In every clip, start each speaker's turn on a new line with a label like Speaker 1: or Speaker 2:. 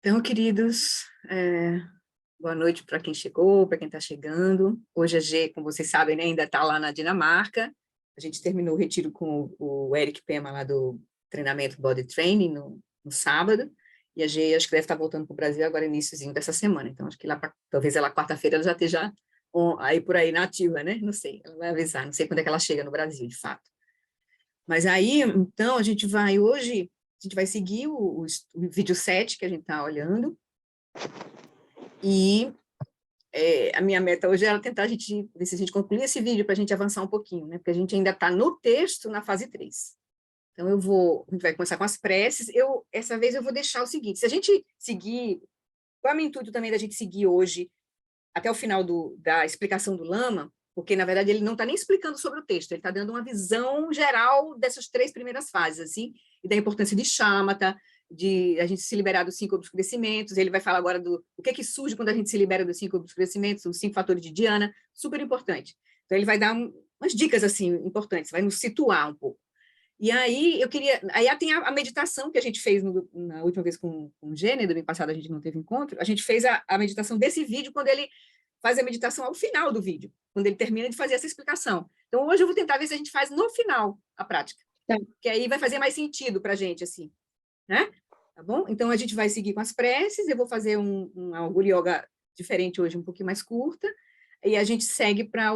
Speaker 1: Então, queridos, boa noite para quem chegou, para quem está chegando. Hoje a G, como vocês sabem, né, ainda está lá na Dinamarca. A gente terminou o retiro com o Eric Pema lá do treinamento Body Training no sábado, e a G acho que deve estar voltando para o Brasil agora, iníciozinho dessa semana. Então, acho que lá talvez ela quarta-feira ela já esteja aí por aí na ativa, né? Não sei, ela vai avisar, não sei quando é que ela chega no Brasil, de fato. Mas aí, então, a gente vai hoje, a gente vai seguir o vídeo 7 que a gente está olhando, e a minha meta hoje era tentar ver se a gente concluir esse vídeo para a gente avançar um pouquinho, né? Porque a gente ainda está no texto, na fase 3. Então, a gente vai começar com as preces. Essa vez eu vou deixar o seguinte, se a gente seguir, qual é o meu intuito também da gente seguir hoje, até o final da explicação do Lama, porque, na verdade, ele não está nem explicando sobre o texto, ele está dando uma visão geral dessas 3 primeiras fases, assim, e da importância de shamatha, de a gente se liberar dos 5 obscurecimentos. Ele vai falar agora o que surge quando a gente se libera dos 5 obscurecimentos, os 5 fatores de dhyana, super importante. Então, ele vai dar umas dicas, assim, importantes, vai nos situar um pouco. E aí, aí tem a meditação que a gente fez na última vez com o Gênero, domingo passado a gente não teve encontro, a gente fez a meditação desse vídeo quando ele faz a meditação ao final do vídeo, quando ele termina de fazer essa explicação. Então, hoje eu vou tentar ver se a gente faz no final a prática, que aí vai fazer mais sentido para a gente, assim, né? Tá bom? Então, a gente vai seguir com as preces, eu vou fazer uma Guru Yoga diferente hoje, um pouquinho mais curta, e a gente segue para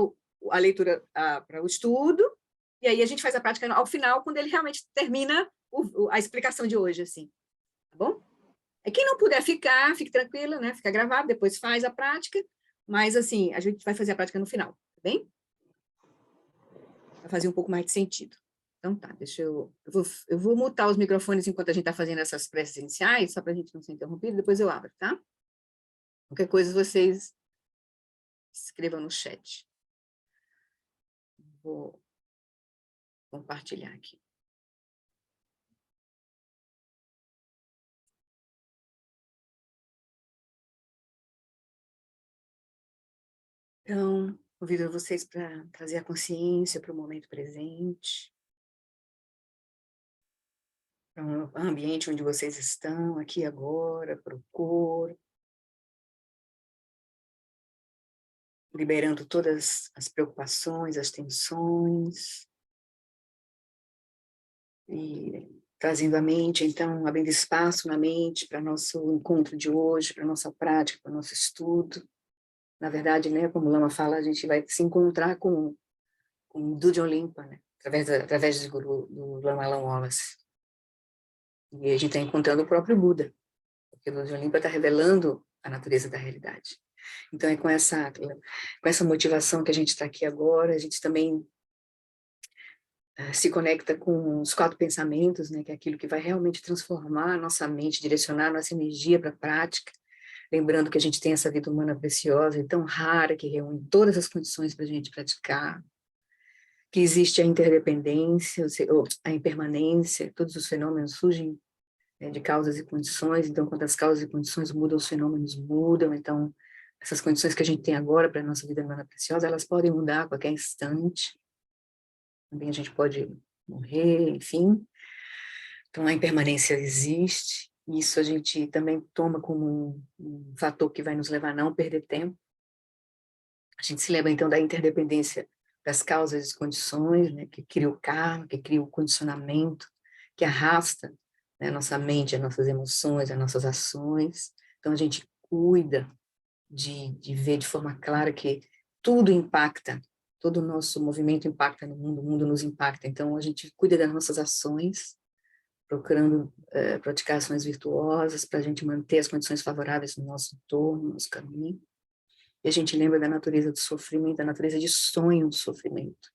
Speaker 1: a leitura, para o estudo, e aí a gente faz a prática ao final, quando ele realmente termina a explicação de hoje, assim, tá bom? Quem não puder ficar, fique tranquila, né? Fica gravado, depois faz a prática, mas, assim, a gente vai fazer a prática no final, tá bem? Vai fazer um pouco mais de sentido. Então, tá, eu vou mutar os microfones enquanto a gente está fazendo essas preces iniciais, só para a gente não ser interrompido, depois eu abro, tá? Qualquer coisa vocês escrevam no chat. Vou compartilhar aqui. Então, convido vocês para trazer a consciência para o momento presente, para o ambiente onde vocês estão, aqui agora, para o corpo, liberando todas as preocupações, as tensões, e trazendo a mente, então, abrindo espaço na mente para nosso encontro de hoje, para nossa prática, para nosso estudo. Na verdade, né, como o Lama fala, a gente vai se encontrar com o Dudjom Limpa, né, através do Lama Alam Wallace. E a gente está encontrando o próprio Buda, porque o Dudjom Limpa está revelando a natureza da realidade. Então, é com essa motivação que a gente está aqui agora. A gente também se conecta com os 4 pensamentos, né, que é aquilo que vai realmente transformar a nossa mente, direcionar a nossa energia para a prática, lembrando que a gente tem essa vida humana preciosa e tão rara, que reúne todas as condições para a gente praticar, que existe a interdependência, ou a impermanência, todos os fenômenos surgem, né, de causas e condições. Então, quando as causas e condições mudam, os fenômenos mudam. Então, essas condições que a gente tem agora para a nossa vida humana preciosa, elas podem mudar a qualquer instante. Também a gente pode morrer, enfim. Então, a impermanência existe. Isso a gente também toma como um fator que vai nos levar a não perder tempo. A gente se lembra, então, da interdependência das causas e condições, né, que cria o karma, que cria o condicionamento, que arrasta, né, a nossa mente, as nossas emoções, as nossas ações. Então, a gente cuida de ver de forma clara que tudo impacta, todo o nosso movimento impacta no mundo, o mundo nos impacta. Então, a gente cuida das nossas ações, procurando praticar ações virtuosas para a gente manter as condições favoráveis no nosso entorno, no nosso caminho. E a gente lembra da natureza do sofrimento, da natureza de sonho do sofrimento.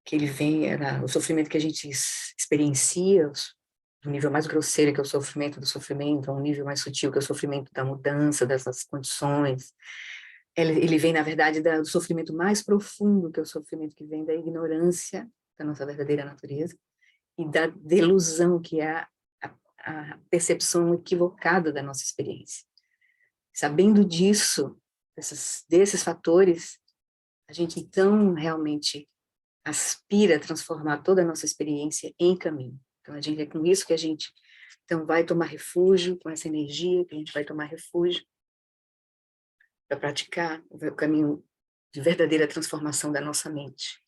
Speaker 1: Que ele vem, o sofrimento que a gente experiencia, do nível mais grosseiro, que é o sofrimento do sofrimento, a um nível mais sutil, que é o sofrimento da mudança dessas condições. Ele vem, na verdade, do sofrimento mais profundo, que é o sofrimento que vem da ignorância da nossa verdadeira natureza, e da delusão, que é a percepção equivocada da nossa experiência. Sabendo disso, desses fatores, a gente então realmente aspira a transformar toda a nossa experiência em caminho. Então, é com isso que a gente Então, vai tomar refúgio com essa energia, que a gente vai tomar refúgio para praticar o caminho de verdadeira transformação da nossa mente,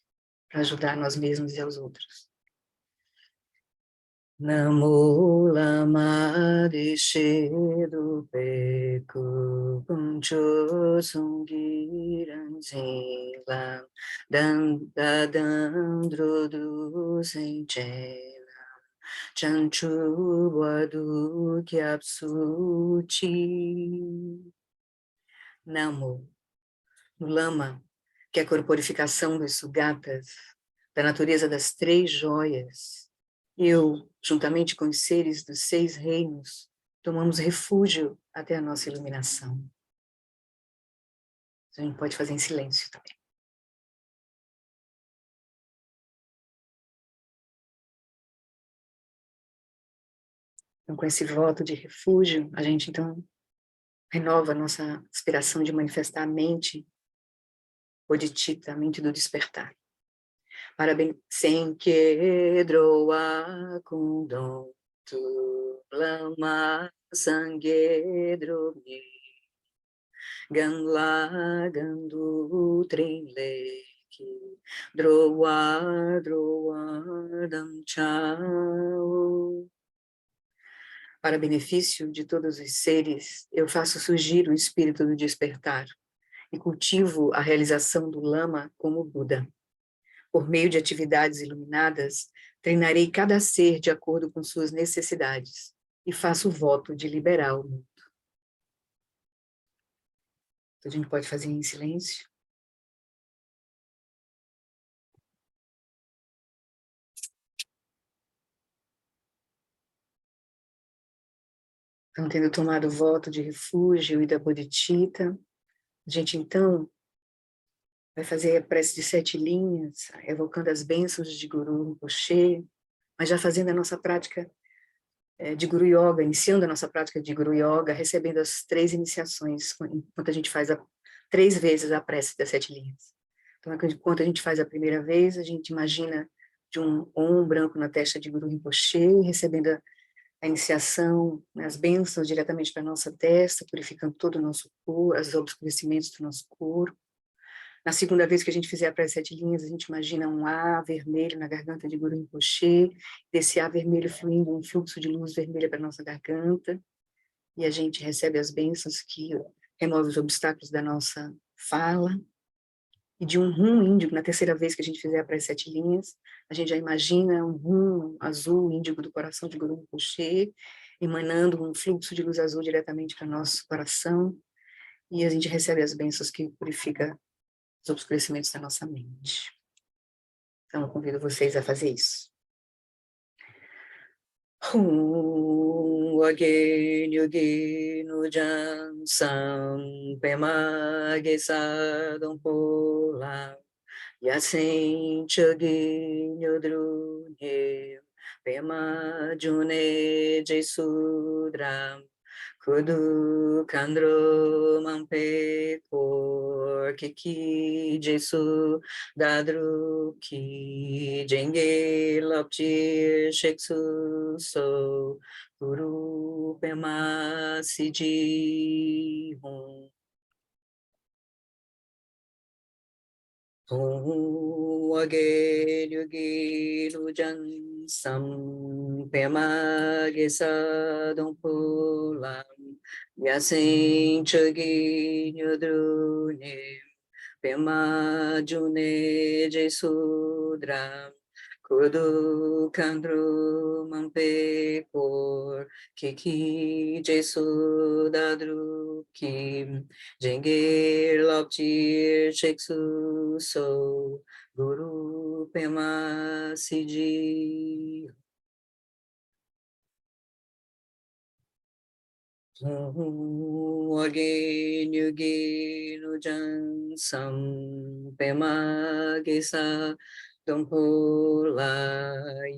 Speaker 1: para ajudar nós mesmos e aos outros. Namo lama descedo peco puncho sungiran zela dandro do senchela chanchu wadu kyapsuchi. Namo, no lama, que é a corporificação dos sugatas, da natureza das 3 joias, eu, juntamente com os seres dos 6 reinos, tomamos refúgio até a nossa iluminação. A gente pode fazer em silêncio também. Então, com esse voto de refúgio, a gente, então, renova a nossa aspiração de manifestar a mente bodhicitta, a mente do despertar. Parabéns, sem que droa kundon tu lama sangedro mi ganla gandu trileki droa dam chao. Para benefício de todos os seres, eu faço surgir o espírito do despertar e cultivo a realização do lama como Buda. Por meio de atividades iluminadas, treinarei cada ser de acordo com suas necessidades e faço o voto de liberar o mundo. Então, a gente pode fazer em silêncio. Então, tendo tomado o voto de refúgio e da bodhicitta, a gente, então, vai fazer a prece de 7 linhas, evocando as bênçãos de Guru Rinpoche, mas já fazendo a nossa prática de Guru Yoga, iniciando a nossa prática de Guru Yoga, recebendo as 3 iniciações, enquanto a gente faz 3 vezes a prece das 7 linhas. Então, enquanto a gente faz a primeira vez, a gente imagina de um Om branco na testa de Guru Rinpoche, recebendo a iniciação, né, as bênçãos diretamente para a nossa testa, purificando todo o nosso corpo, os obscurecimentos do nosso corpo. Na segunda vez que a gente fizer a prece 7 linhas, a gente imagina um A vermelho na garganta de Guru Rinpoche, desse A vermelho fluindo um fluxo de luz vermelha para a nossa garganta, e a gente recebe as bênçãos que removem os obstáculos da nossa fala, e de um rum índigo, na terceira vez que a gente fizer a prece 7 linhas, a gente já imagina um rum azul índigo do coração de Guru Rinpoche, emanando um fluxo de luz azul diretamente para nosso coração, e a gente recebe as bênçãos que purifica os obscurecimentos da nossa mente. Então, eu convido vocês a fazer isso. Hum, wage nyugi nujan sam pema gesadon pola yasin chugi nyudru nye pema june jesudram Kudu kandro mampe por kiki jesu dadru ki jenge lopji sheksu so guru pema siji hum. Wage yugi lujan sam pema gesa don pulam yasin chagi nyudrune pema june jesudram kudu kandru mampe por kiki jesudadru kim Jengir Lopjir Sheksu So Guru Pema Siji Wage Nyugi Nujan Sam Pema Gesa Dompola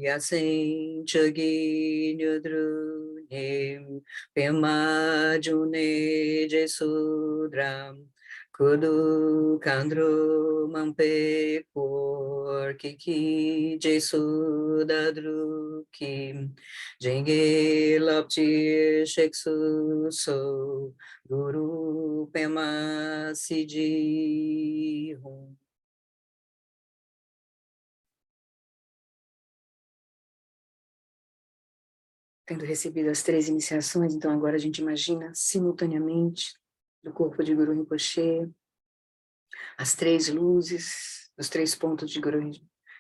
Speaker 1: Yasin Chagi Nyudru Nim Pema June Jesudram Kudu Kandru Mampe Por Kiki Jesu Dadruki Jenge Lopti Sheksu So Guru Pema Sidi Hum. Tendo recebido as 3 iniciações, então agora a gente imagina simultaneamente do corpo de Guru Rinpoche, as 3 luzes, os 3 pontos de Guru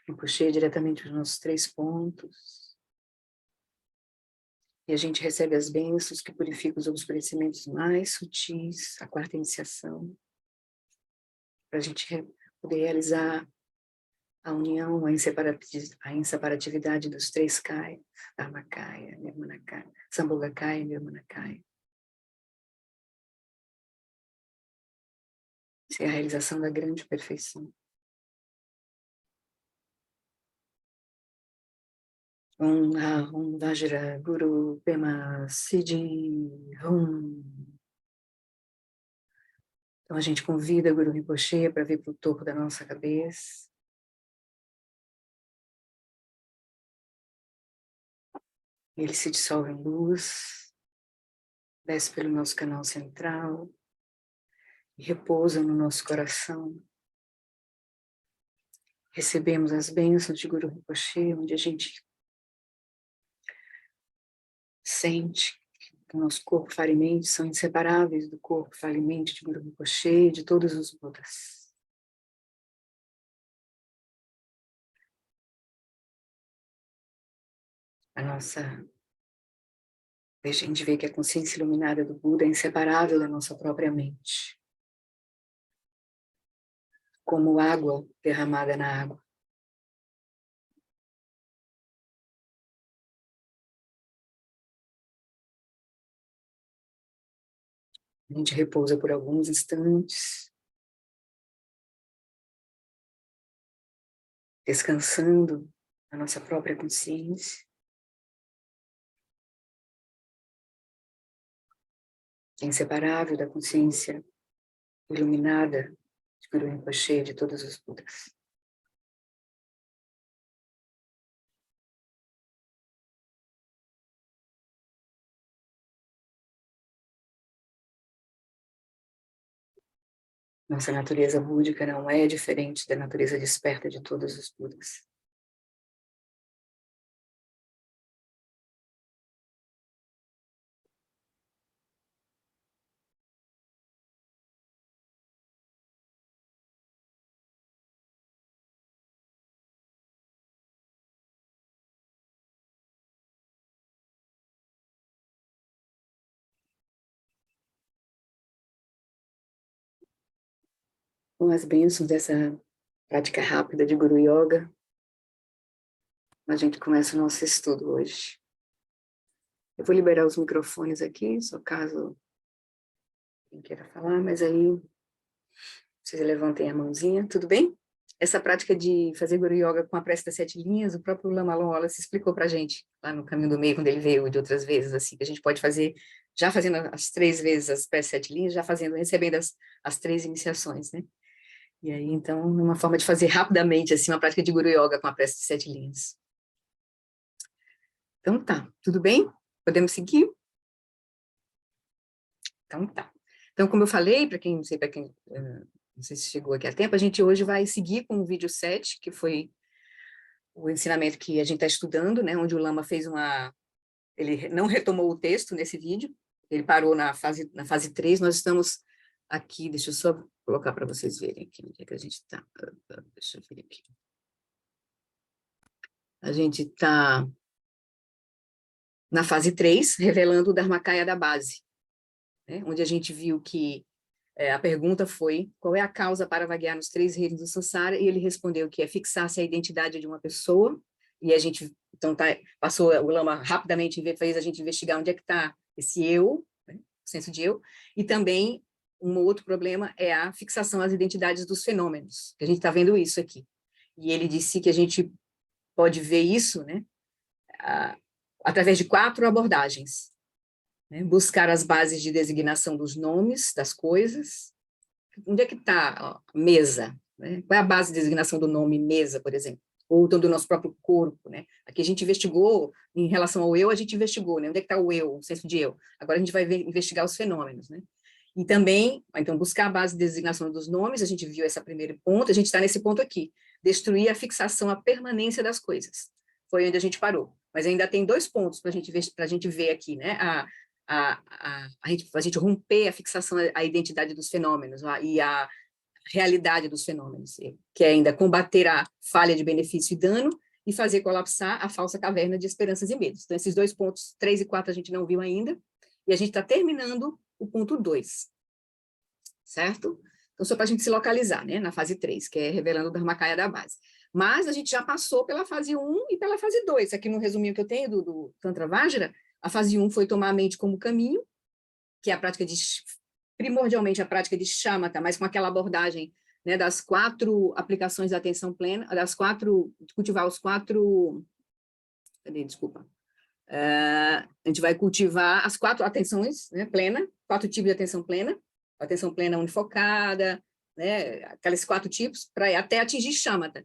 Speaker 1: Rinpoche, diretamente nos nossos 3 pontos. E a gente recebe as bênçãos que purificam os obscurecimentos mais sutis, a 4ª iniciação, para a gente poder realizar a união, a inseparatividade dos 3 Kayas, Dharmakaya, Nirmanakaya, Sambhogakaya e Nirmanakaya. Isso é a realização da grande perfeição. Om Vajra Guru Pema Siddhi Hum. Então a gente convida Guru Rinpoche para vir para o topo da nossa cabeça. Ele se dissolve em luz, desce pelo nosso canal central e repousa no nosso coração. Recebemos as bênçãos de Guru Rinpoche, onde a gente sente que o nosso corpo, fala e mente são inseparáveis do corpo, fala e mente de Guru Rinpoche e de todos os Budas. A gente vê que a consciência iluminada do Buda é inseparável da nossa própria mente. Como água derramada na água. A gente repousa por alguns instantes, descansando na nossa própria consciência. É inseparável da consciência iluminada de Guru Rinpoche, de todos os Budas. Nossa natureza búdica não é diferente da natureza desperta de todos os Budas. Com as bênçãos dessa prática rápida de Guru Yoga, a gente começa o nosso estudo hoje. Eu vou liberar os microfones aqui, só caso quem queira falar, mas aí vocês levantem a mãozinha, tudo bem? Essa prática de fazer Guru Yoga com a prece das 7 linhas, o próprio Lama Wallace explicou pra gente, lá no Caminho do Meio, quando ele veio de outras vezes, assim, que a gente pode fazer, já fazendo as 3 vezes as preces 7 linhas, já fazendo, recebendo as 3 iniciações, né? E aí, então, uma forma de fazer rapidamente, assim, uma prática de Guru Yoga com a prece de 7 linhas. Então tá, tudo bem? Podemos seguir? Então tá. Então, como eu falei, para quem, não sei, para quem, não sei se chegou aqui a tempo, a gente hoje vai seguir com o vídeo 7, que foi o ensinamento que a gente está estudando, né, onde o Lama fez ele não retomou o texto nesse vídeo, ele parou na fase 3, nós estamos aqui, deixa eu só colocar para vocês verem aqui onde é que a gente está. Deixa eu ver aqui. A gente está na fase 3, revelando o Dharmakaya da base, né, onde a gente viu que a pergunta foi, qual é a causa para vaguear nos 3 reinos do Sansara? E ele respondeu que é fixar-se a identidade de uma pessoa, e a gente, então, passou o Lama rapidamente, fez a gente investigar onde é que está esse eu, né, o senso de eu, e também um outro problema é a fixação às identidades dos fenômenos, que a gente está vendo isso aqui. E ele disse que a gente pode ver isso, né, através de 4 abordagens. Né, buscar as bases de designação dos nomes das coisas, onde é que está mesa? Né? Qual é a base de designação do nome mesa, por exemplo? Ou então do nosso próprio corpo, né? Aqui a gente investigou, em relação ao eu, a gente investigou, né? Onde é que está o eu, o senso de eu? Agora a gente vai investigar os fenômenos, né? E também, então, buscar a base de designação dos nomes, a gente viu esse primeiro ponto, a gente está nesse ponto aqui, destruir a fixação, a permanência das coisas. Foi onde a gente parou. Mas ainda tem 2 pontos para a gente ver aqui, né? A gente romper a fixação, a identidade dos fenômenos e a realidade dos fenômenos, que é ainda combater a falha de benefício e dano e fazer colapsar a falsa caverna de esperanças e medos. Então, esses 2 pontos, 3 e 4, a gente não viu ainda, e a gente está terminando o ponto 2, certo? Então, só para a gente se localizar, né, na fase 3, que é revelando o Dharmakaya da base. Mas a gente já passou pela fase 1 e pela fase 2. Aqui no resuminho que eu tenho do Tantra Vajra, a fase 1 foi tomar a mente como caminho, que é a prática primordialmente a prática de shamatha, mas com aquela abordagem, né, das 4 aplicações da atenção plena, cultivar os 4, desculpa, a gente vai cultivar as 4 atenções, né, plena, 4 tipos de atenção plena unifocada, né, aqueles 4 tipos, para até atingir shamatha.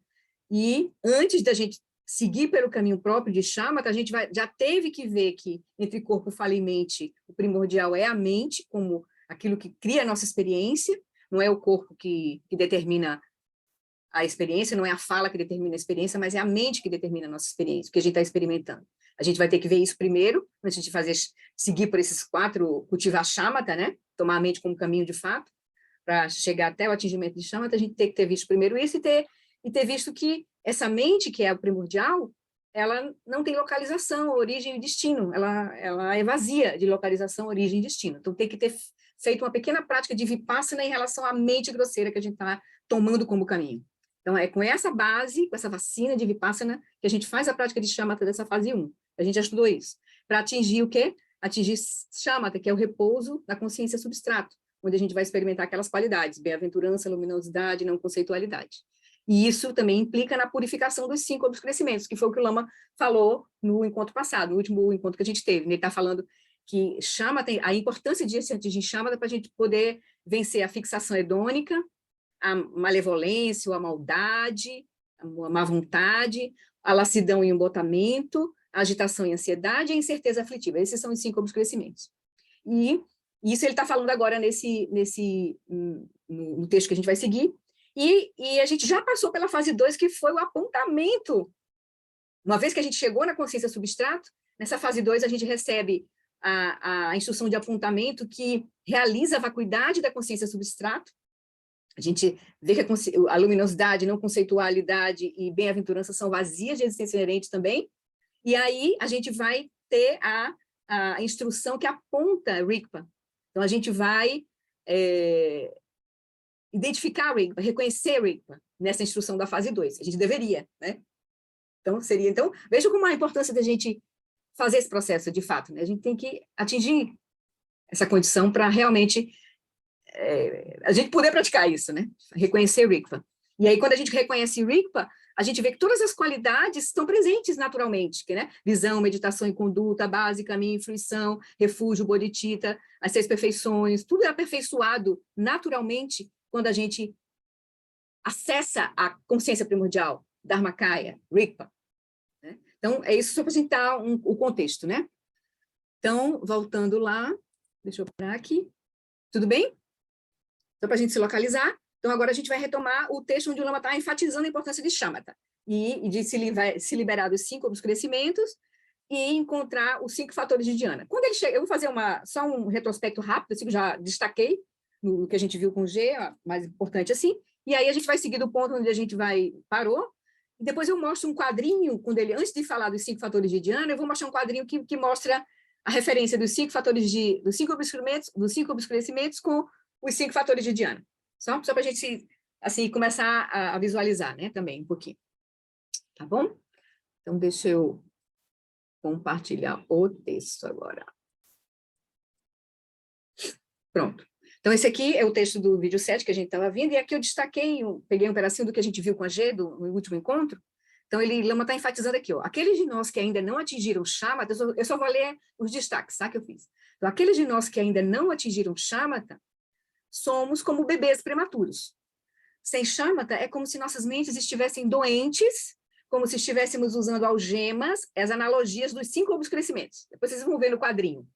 Speaker 1: E antes da gente seguir pelo caminho próprio de shamatha, a gente já teve que ver que entre corpo, fala e mente, o primordial é a mente, como aquilo que cria a nossa experiência, não é o corpo que determina a experiência, não é a fala que determina a experiência, mas é a mente que determina a nossa experiência, o que a gente está experimentando. A gente vai ter que ver isso primeiro, antes de seguir por esses 4, cultivar shamatha, né? Tomar a mente como caminho de fato, para chegar até o atingimento de shamatha, a gente tem que ter visto primeiro isso e ter visto que essa mente, que é o primordial, ela não tem localização, origem e destino, ela é vazia de localização, origem e destino. Então, tem que ter feito uma pequena prática de vipassana em relação à mente grosseira que a gente está tomando como caminho. Então, é com essa base, com essa vacina de vipassana, que a gente faz a prática de shamatha dessa fase 1. A gente já estudou isso. Para atingir o quê? Atingir shamatha, que é o repouso da consciência substrato, onde a gente vai experimentar aquelas qualidades, bem-aventurança, luminosidade, não conceitualidade. E isso também implica na purificação dos 5 obscurecimentos, que foi o que o Lama falou no encontro passado, no último encontro que a gente teve. Ele está falando que shamatha, a importância de se atingir shamatha para a gente poder vencer a fixação hedônica, a malevolência, ou a maldade, a má vontade, a lassidão e embotamento, a agitação e ansiedade e a incerteza aflitiva. Esses são os 5 obscurecimentos. E isso ele está falando agora no texto que a gente vai seguir, e a gente já passou pela fase 2, que foi o apontamento. Uma vez que a gente chegou na consciência substrato, nessa fase 2 a gente recebe a instrução de apontamento que realiza a vacuidade da consciência substrato. A gente vê que a luminosidade, não conceitualidade e bem-aventurança são vazias de existência inerente também. E aí a gente vai ter a instrução que aponta Rigpa. Então, a gente vai identificar Rigpa, reconhecer Rigpa nessa instrução da fase 2. A gente deveria, né? Então, veja como a importância da gente fazer esse processo de fato, né? A gente tem que atingir essa condição para realmente a gente poder praticar isso, né? Reconhecer Rigpa. E aí, quando a gente reconhece Rigpa, a gente vê que todas as qualidades estão presentes naturalmente, né? Visão, meditação e conduta, base, caminho, fruição, refúgio, bodhicitta, as 6 perfeições, tudo é aperfeiçoado naturalmente quando a gente acessa a consciência primordial, Dharmakaya, Rigpa. Né? Então, é isso só para a gente dar o contexto, né? Então, voltando lá, deixa eu parar aqui. Tudo bem? Então, para a gente se localizar, então agora a gente vai retomar o texto onde o Lama está enfatizando a importância de shamatha e de se liberar dos 5 obscurecimentos e encontrar os 5 fatores de dhyana. Quando ele chega, eu vou fazer só um retrospecto rápido, assim, que eu já destaquei no que a gente viu com o G, mais importante assim, e aí a gente vai seguir do ponto onde a gente parou, e depois eu mostro um quadrinho, antes de falar dos 5 fatores de dhyana, eu vou mostrar um quadrinho que mostra a referência dos 5 fatores dos 5 obscurecimentos com os 5 fatores de dhyana. Só para a gente assim, começar a visualizar, né, também um pouquinho. Tá bom? Então, deixa eu compartilhar o texto agora. Pronto. Então, esse aqui é o texto do vídeo 7 que a gente estava vendo, e aqui eu destaquei, peguei um pedacinho do que a gente viu com a G no último encontro. Então, Lama está enfatizando aqui, ó, aqueles de nós que ainda não atingiram shamatha, eu só vou ler os destaques, tá, que eu fiz. Então, aqueles de nós que ainda não atingiram shamatha, somos como bebês prematuros. Sem shamatha, é como se nossas mentes estivessem doentes, como se estivéssemos usando algemas, as analogias dos 5 obscurecimentos. Depois vocês vão ver no quadrinho.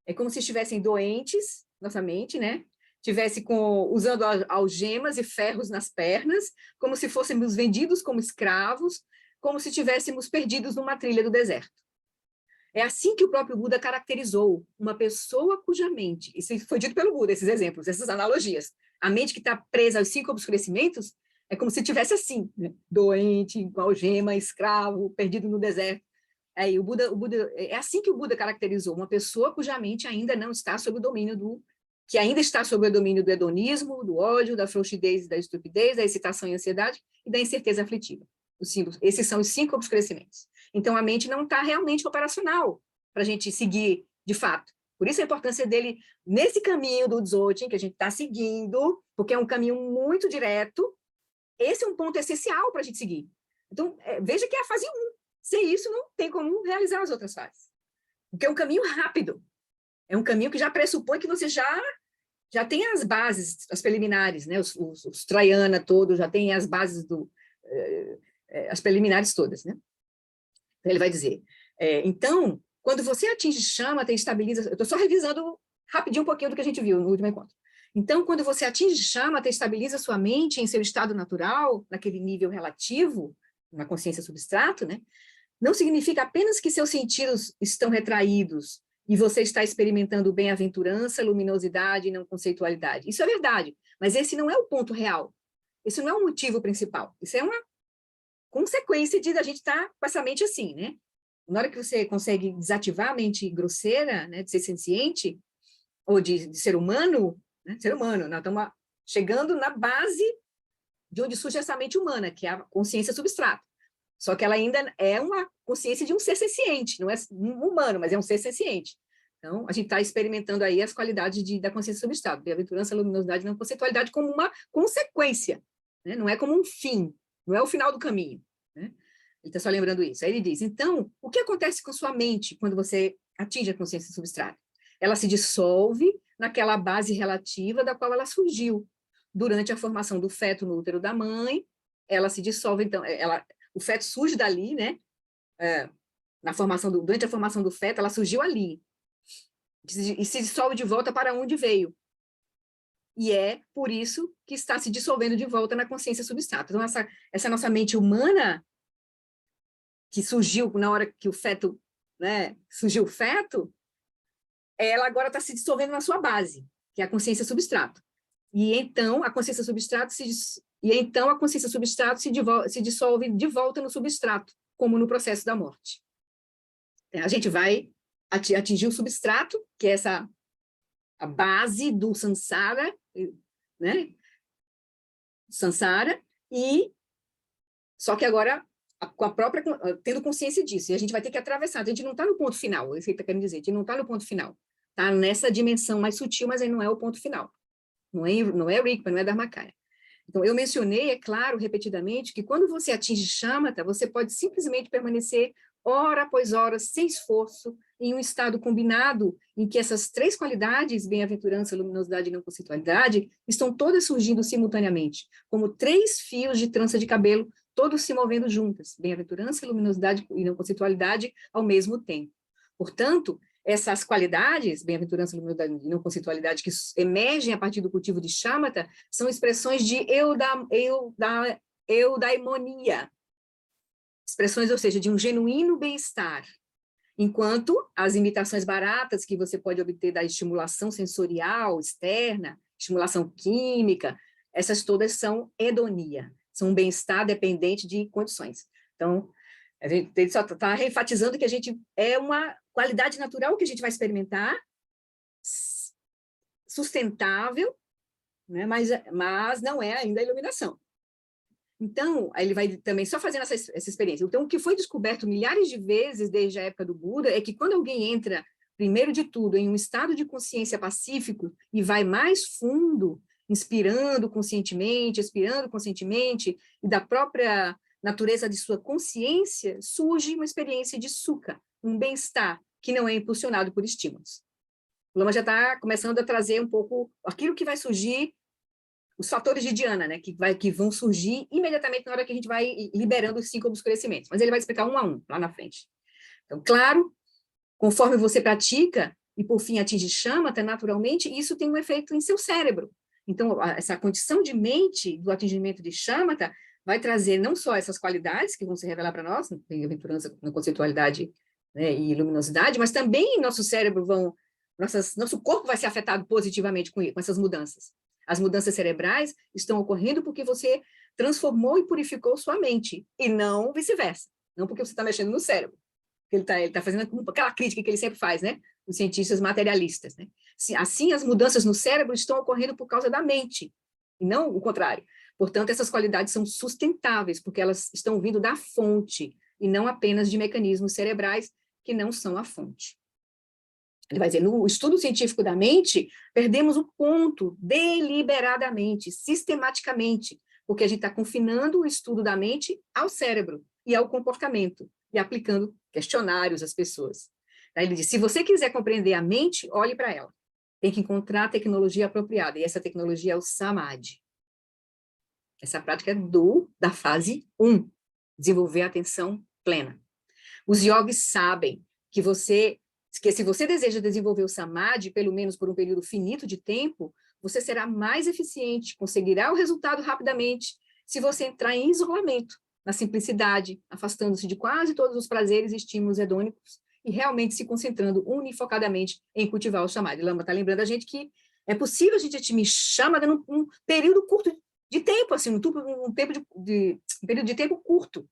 Speaker 1: É como se estivessem doentes, nossa mente, né? Tivesse usando algemas e ferros nas pernas, como se fôssemos vendidos como escravos, como se estivéssemos perdidos numa trilha do deserto. É assim que o próprio Buda caracterizou uma pessoa cuja mente, isso foi dito pelo Buda, esses exemplos, essas analogias, a mente que está presa aos 5 obscurecimentos é como se tivesse assim, né? Doente, com algema, escravo, perdido no deserto. Aí o Buda, é assim que o Buda caracterizou uma pessoa cuja mente ainda não está sob o domínio que ainda está sob o domínio do hedonismo, do ódio, da frouxidez e da estupidez, da excitação e ansiedade e da incerteza aflitiva. Esses são os 5 obscurecimentos. Então, a mente não está realmente operacional para a gente seguir de fato. Por isso a importância dele nesse caminho do Dzogchen, que a gente está seguindo, porque é um caminho muito direto. Esse é um ponto essencial para a gente seguir. Então, veja que é a fase 1. Sem isso, não tem como realizar as outras fases. Porque é um caminho rápido. É um caminho que já pressupõe que você já tem as bases, as preliminares, né? Os Trayana todos, já tem as bases as preliminares todas, né? Então, ele vai dizer, então, quando você atinge shamatha e estabiliza, eu estou só revisando rapidinho um pouquinho do que a gente viu no último encontro. Então, quando você atinge shamatha e estabiliza sua mente em seu estado natural, naquele nível relativo, na consciência substrato, né? Não significa apenas que seus sentidos estão retraídos e você está experimentando bem-aventurança, luminosidade e não conceitualidade. Isso é verdade, mas esse não é o ponto real. Esse não é o motivo principal. Isso é uma consequência de a gente estar com essa mente assim, né? Na hora que você consegue desativar a mente grosseira, né, de ser senciente, ou de ser humano, né, ser humano, nós estamos chegando na base de onde surge essa mente humana, que é a consciência substrata. Só que ela ainda é uma consciência de um ser senciente, não é um humano, mas é um ser senciente. Então, a gente está experimentando aí as qualidades da consciência substrata, bem-aventurança, luminosidade e não conceitualidade como uma consequência, né? Não é como um fim, não é o final do caminho, né? Ele está só lembrando isso. Aí ele diz, então, o que acontece com sua mente quando você atinge a consciência substrata? Ela se dissolve naquela base relativa da qual ela surgiu. Durante a formação do feto no útero da mãe, ela se dissolve, então, o feto surge dali, né? Durante a formação do feto, ela surgiu ali. E se dissolve de volta para onde veio. E é por isso que está se dissolvendo de volta na consciência substrata. Então, essa nossa mente humana, que surgiu na hora que o feto, né, surgiu o feto, ela agora está se dissolvendo na sua base, que é a consciência substrata. E então a consciência substrato se dissolve de volta no substrato, como no processo da morte. A gente vai atingir o substrato, que é a base do samsara, né? Samsara, só que agora com a própria, tendo consciência disso, e a gente vai ter que atravessar, a gente não está no ponto final, é isso que ele está querendo dizer, a gente não está no ponto final, está nessa dimensão mais sutil, mas aí não é o ponto final, não é Rigpa, não é Dharmakaya. Então, eu mencionei, é claro, repetidamente, que quando você atinge shamatha, você pode simplesmente permanecer hora após hora, sem esforço, em um estado combinado, em que essas 3 qualidades, bem-aventurança, luminosidade e não conceitualidade, estão todas surgindo simultaneamente, como 3 fios de trança de cabelo, todos se movendo juntas, bem-aventurança, luminosidade e não conceitualidade ao mesmo tempo. Portanto, essas qualidades, bem-aventurança, luminosidade e não conceitualidade, que emergem a partir do cultivo de shamatha, são expressões de eudaimonia, expressões, ou seja, de um genuíno bem-estar, enquanto as imitações baratas que você pode obter da estimulação sensorial externa, estimulação química, essas todas são hedonia, são um bem-estar dependente de condições. Então, a gente só está enfatizando que a gente é uma qualidade natural que a gente vai experimentar, sustentável, né, mas não é ainda a iluminação. Então, ele vai também só fazendo essa experiência. Então, o que foi descoberto milhares de vezes desde a época do Buda é que quando alguém entra, primeiro de tudo, em um estado de consciência pacífico e vai mais fundo, inspirando conscientemente, expirando conscientemente, e da própria natureza de sua consciência, surge uma experiência de sukha, um bem-estar, que não é impulsionado por estímulos. O Lama já está começando a trazer um pouco aquilo que vai surgir, os fatores de Dhyana, né, que vão surgir imediatamente na hora que a gente vai liberando os 5 obscurecimentos. Mas ele vai explicar um a um, lá na frente. Então, claro, conforme você pratica, e por fim atinge Shamatha, naturalmente, isso tem um efeito em seu cérebro. Então, essa condição de mente do atingimento de Shamatha vai trazer não só essas qualidades que vão se revelar para nós, em aventurança, na conceitualidade, né, e luminosidade, mas também nosso cérebro nosso corpo vai ser afetado positivamente com essas mudanças. As mudanças cerebrais estão ocorrendo porque você transformou e purificou sua mente, e não vice-versa. Não porque você está mexendo no cérebro. Ele tá fazendo aquela crítica que ele sempre faz, né? Os cientistas materialistas, né? Assim, as mudanças no cérebro estão ocorrendo por causa da mente, e não o contrário. Portanto, essas qualidades são sustentáveis, porque elas estão vindo da fonte, e não apenas de mecanismos cerebrais que não são a fonte. Ele vai dizer, no estudo científico da mente, perdemos o ponto deliberadamente, sistematicamente, porque a gente está confinando o estudo da mente ao cérebro e ao comportamento, e aplicando questionários às pessoas. Aí ele diz, se você quiser compreender a mente, olhe para ela. Tem que encontrar a tecnologia apropriada, e essa tecnologia é o Samadhi. Essa prática é da fase 1, desenvolver a atenção plena. Os yogis sabem que se você deseja desenvolver o Samadhi, pelo menos por um período finito de tempo, você será mais eficiente, conseguirá o resultado rapidamente, se você entrar em isolamento, na simplicidade, afastando-se de quase todos os prazeres e estímulos hedônicos, e realmente se concentrando unifocadamente em cultivar o Samadhi. Lama está lembrando a gente que é possível a gente atingir Shamatha num período curto de tempo, assim, um período de tempo curto,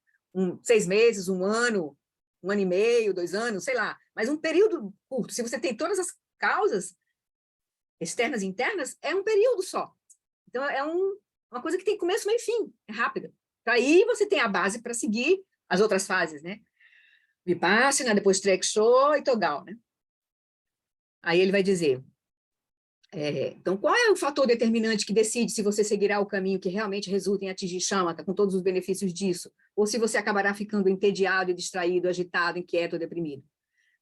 Speaker 1: 6 meses, 1 ano, 1 ano e meio, 2 anos, sei lá, mas um período curto. Se você tem todas as causas externas e internas, é um período só. Então, é uma coisa que tem começo, meio e fim, é rápida. Então, aí você tem a base para seguir as outras fases, né? Vipassana, depois Treksho e Togal, né? Aí ele vai dizer, então, qual é o fator determinante que decide se você seguirá o caminho que realmente resulta em atingir Shamatha, com todos os benefícios disso, ou se você acabará ficando entediado, distraído, agitado, inquieto ou deprimido?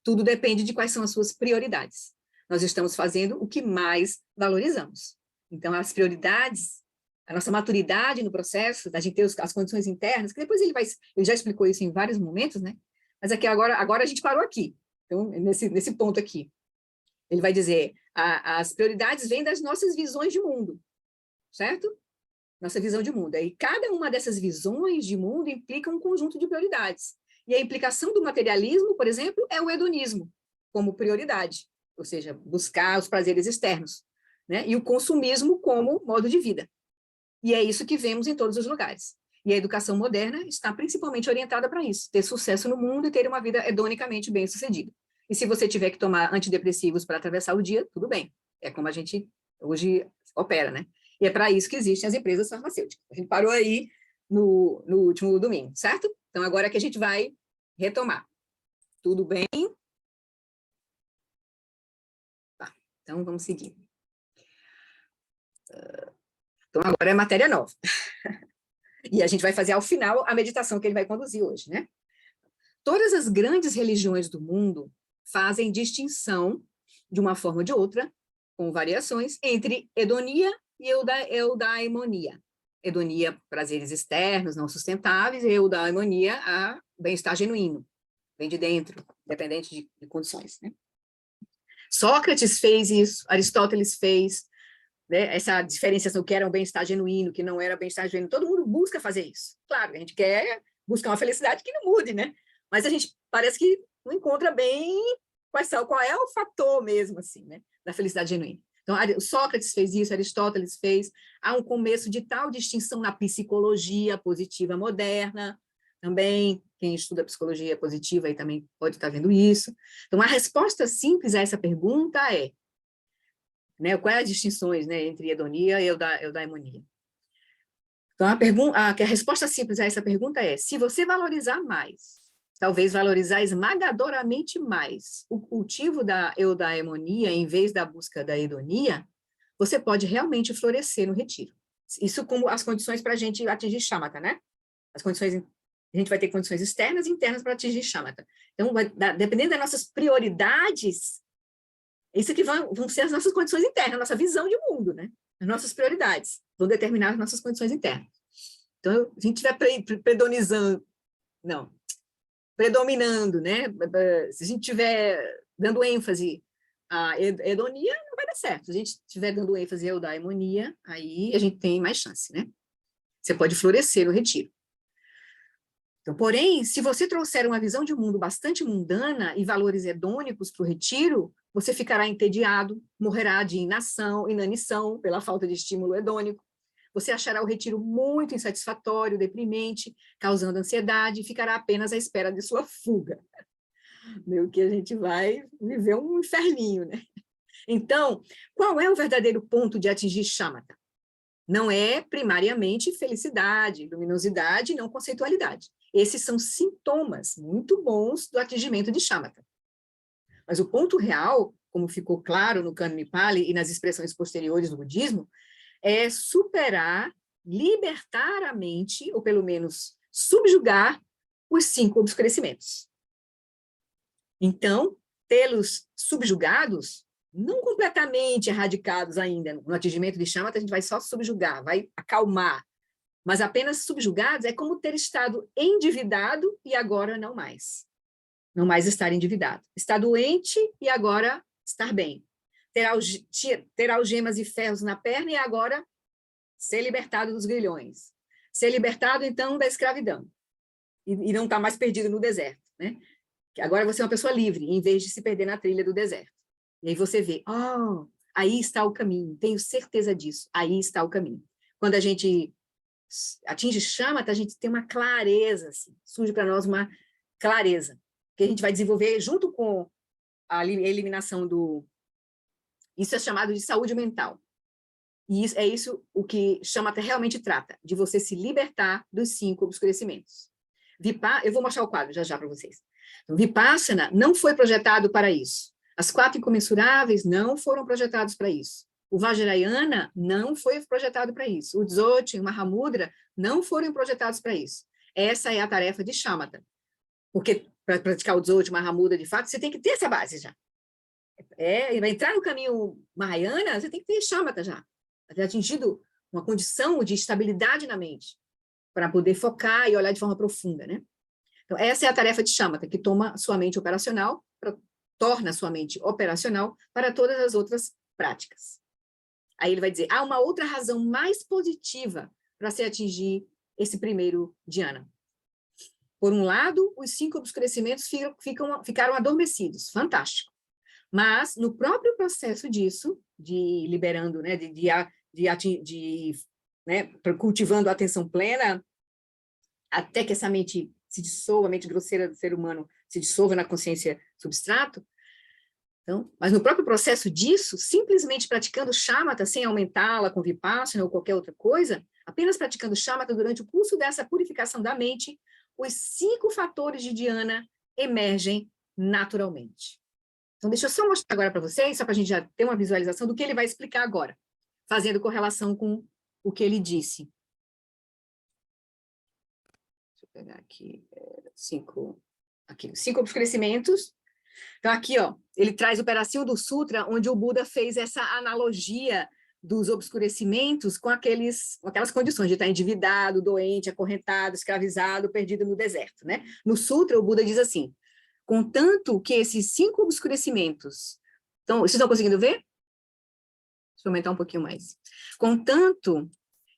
Speaker 1: Tudo depende de quais são as suas prioridades. Nós estamos fazendo o que mais valorizamos. Então, as prioridades, a nossa maturidade no processo, da gente ter as condições internas, que depois ele já explicou isso em vários momentos, né? Mas aqui agora a gente parou aqui. Então, nesse ponto aqui. Ele vai dizer, as prioridades vêm das nossas visões de mundo, certo? Nossa visão de mundo. E cada uma dessas visões de mundo implica um conjunto de prioridades. E a implicação do materialismo, por exemplo, é o hedonismo, como prioridade, ou seja, buscar os prazeres externos, né? E o consumismo como modo de vida. E é isso que vemos em todos os lugares. E a educação moderna está principalmente orientada para isso, ter sucesso no mundo e ter uma vida hedonicamente bem-sucedida. E se você tiver que tomar antidepressivos para atravessar o dia, tudo bem. É como a gente hoje opera, né? E é para isso que existem as empresas farmacêuticas. A gente parou aí no último domingo, certo? Então, agora é que a gente vai retomar. Tudo bem? Tá, então vamos seguir. Então, agora é matéria nova. E a gente vai fazer, ao final, a meditação que ele vai conduzir hoje, né? Todas as grandes religiões do mundo fazem distinção, de uma forma ou de outra, com variações, entre hedonia e eudaimonia. Hedonia, prazeres externos, não sustentáveis, e eudaimonia, a bem-estar genuíno, vem de dentro, independente de condições, né? Sócrates fez isso, Aristóteles fez, né? Essa diferenciação que era um bem-estar genuíno, que não era bem-estar genuíno, todo mundo busca fazer isso. Claro, a gente quer buscar uma felicidade que não mude, né? Mas a gente parece que não encontra bem qual é o fator mesmo, assim, né, da felicidade genuína. Então, Sócrates fez isso, Aristóteles fez. Há um começo de tal distinção na psicologia positiva moderna, também, quem estuda psicologia positiva aí também pode estar vendo isso. Então, a resposta simples a essa pergunta é, né, quais as distinções, né, entre hedonia e eudaimonia? Então, a resposta simples a essa pergunta é, se você valorizar mais, talvez valorizar esmagadoramente mais o cultivo da eudaimonia em vez da busca da hedonia, você pode realmente florescer no retiro. Isso como as condições para a gente atingir Shamatha, né? As condições, a gente vai ter condições externas e internas para atingir Shamatha. Então, dependendo das nossas prioridades, Isso que vão ser as nossas condições internas, a nossa visão de mundo, né? As nossas prioridades vão determinar as nossas condições internas. Então, se a gente estiver predominando, né? Se a gente estiver dando ênfase à hedonia, não vai dar certo. Se a gente estiver dando ênfase à eudaimonia, aí a gente tem mais chance, né? Você pode florescer no retiro. Então, porém, se você trouxer uma visão de mundo bastante mundana e valores hedônicos para o retiro, você ficará entediado, morrerá de inanição pela falta de estímulo hedônico, você achará o retiro muito insatisfatório, deprimente, causando ansiedade, e ficará apenas à espera de sua fuga. Meio que a gente vai viver um inferninho, né? Então, qual é o verdadeiro ponto de atingir shamatha? Não é primariamente felicidade, luminosidade, não conceitualidade. Esses são sintomas muito bons do atingimento de shamatha. Mas o ponto real, como ficou claro no Kanmi Pali e nas expressões posteriores do budismo, é superar, libertar a mente, ou pelo menos subjugar, os 5 obscurecimentos. Então, tê-los subjugados, não completamente erradicados ainda, no atingimento de shamatha, a gente vai só subjugar, vai acalmar, mas apenas subjugados é como ter estado endividado e agora não mais. Não mais estar endividado. Estar doente e agora estar bem. Ter algemas e ferros na perna e agora ser libertado dos grilhões. Ser libertado, então, da escravidão. E não estar mais perdido no deserto, né? Agora você é uma pessoa livre, em vez de se perder na trilha do deserto. E aí você vê, aí está o caminho, tenho certeza disso, aí está o caminho. Quando a gente atinge shamatha, a gente tem uma clareza, assim, surge para nós uma clareza, que a gente vai desenvolver junto com a eliminação do... Isso é chamado de saúde mental. E é isso o que shamatha realmente trata, de você se libertar dos 5 obscurecimentos. Eu vou mostrar o quadro já para vocês. Então, Vipassana não foi projetado para isso. As 4 incomensuráveis não foram projetados para isso. O Vajrayana não foi projetado para isso. O Dzogchen, o Mahamudra não foram projetados para isso. Essa é a tarefa de shamatha. Porque para praticar o Dzogchen, o Mahamudra, de fato, você tem que ter essa base já. Para entrar no caminho Mahayana, você tem que ter shamatha já. Ter atingido uma condição de estabilidade na mente, para poder focar e olhar de forma profunda, né? Então, essa é a tarefa de shamatha, que toma sua mente operacional, torna sua mente operacional para todas as outras práticas. Aí ele vai dizer, há uma outra razão mais positiva para se atingir esse primeiro dhyana. Por um lado, os 5 obscurecimentos ficaram adormecidos, fantástico. Mas, no próprio processo disso, de liberando, né, cultivando a atenção plena, até que essa mente se dissolva, a mente grosseira do ser humano se dissolva na consciência substrato. Então, mas no próprio processo disso, simplesmente praticando shamatha, sem aumentá-la com vipassana ou qualquer outra coisa, apenas praticando shamatha durante o curso dessa purificação da mente, os 5 fatores de dhyana emergem naturalmente. Então, deixa eu só mostrar agora para vocês, só para a gente já ter uma visualização do que ele vai explicar agora, fazendo correlação com o que ele disse. Deixa eu pegar aqui, 5 obscurecimentos. Então, aqui, ele traz o pedacinho do Sutra, onde o Buda fez essa analogia dos obscurecimentos com aquelas condições de estar endividado, doente, acorrentado, escravizado, perdido no deserto, né? No Sutra, o Buda diz assim, contanto que esses 5 obscurecimentos... Então, vocês estão conseguindo ver? Deixa eu aumentar um pouquinho mais. Contanto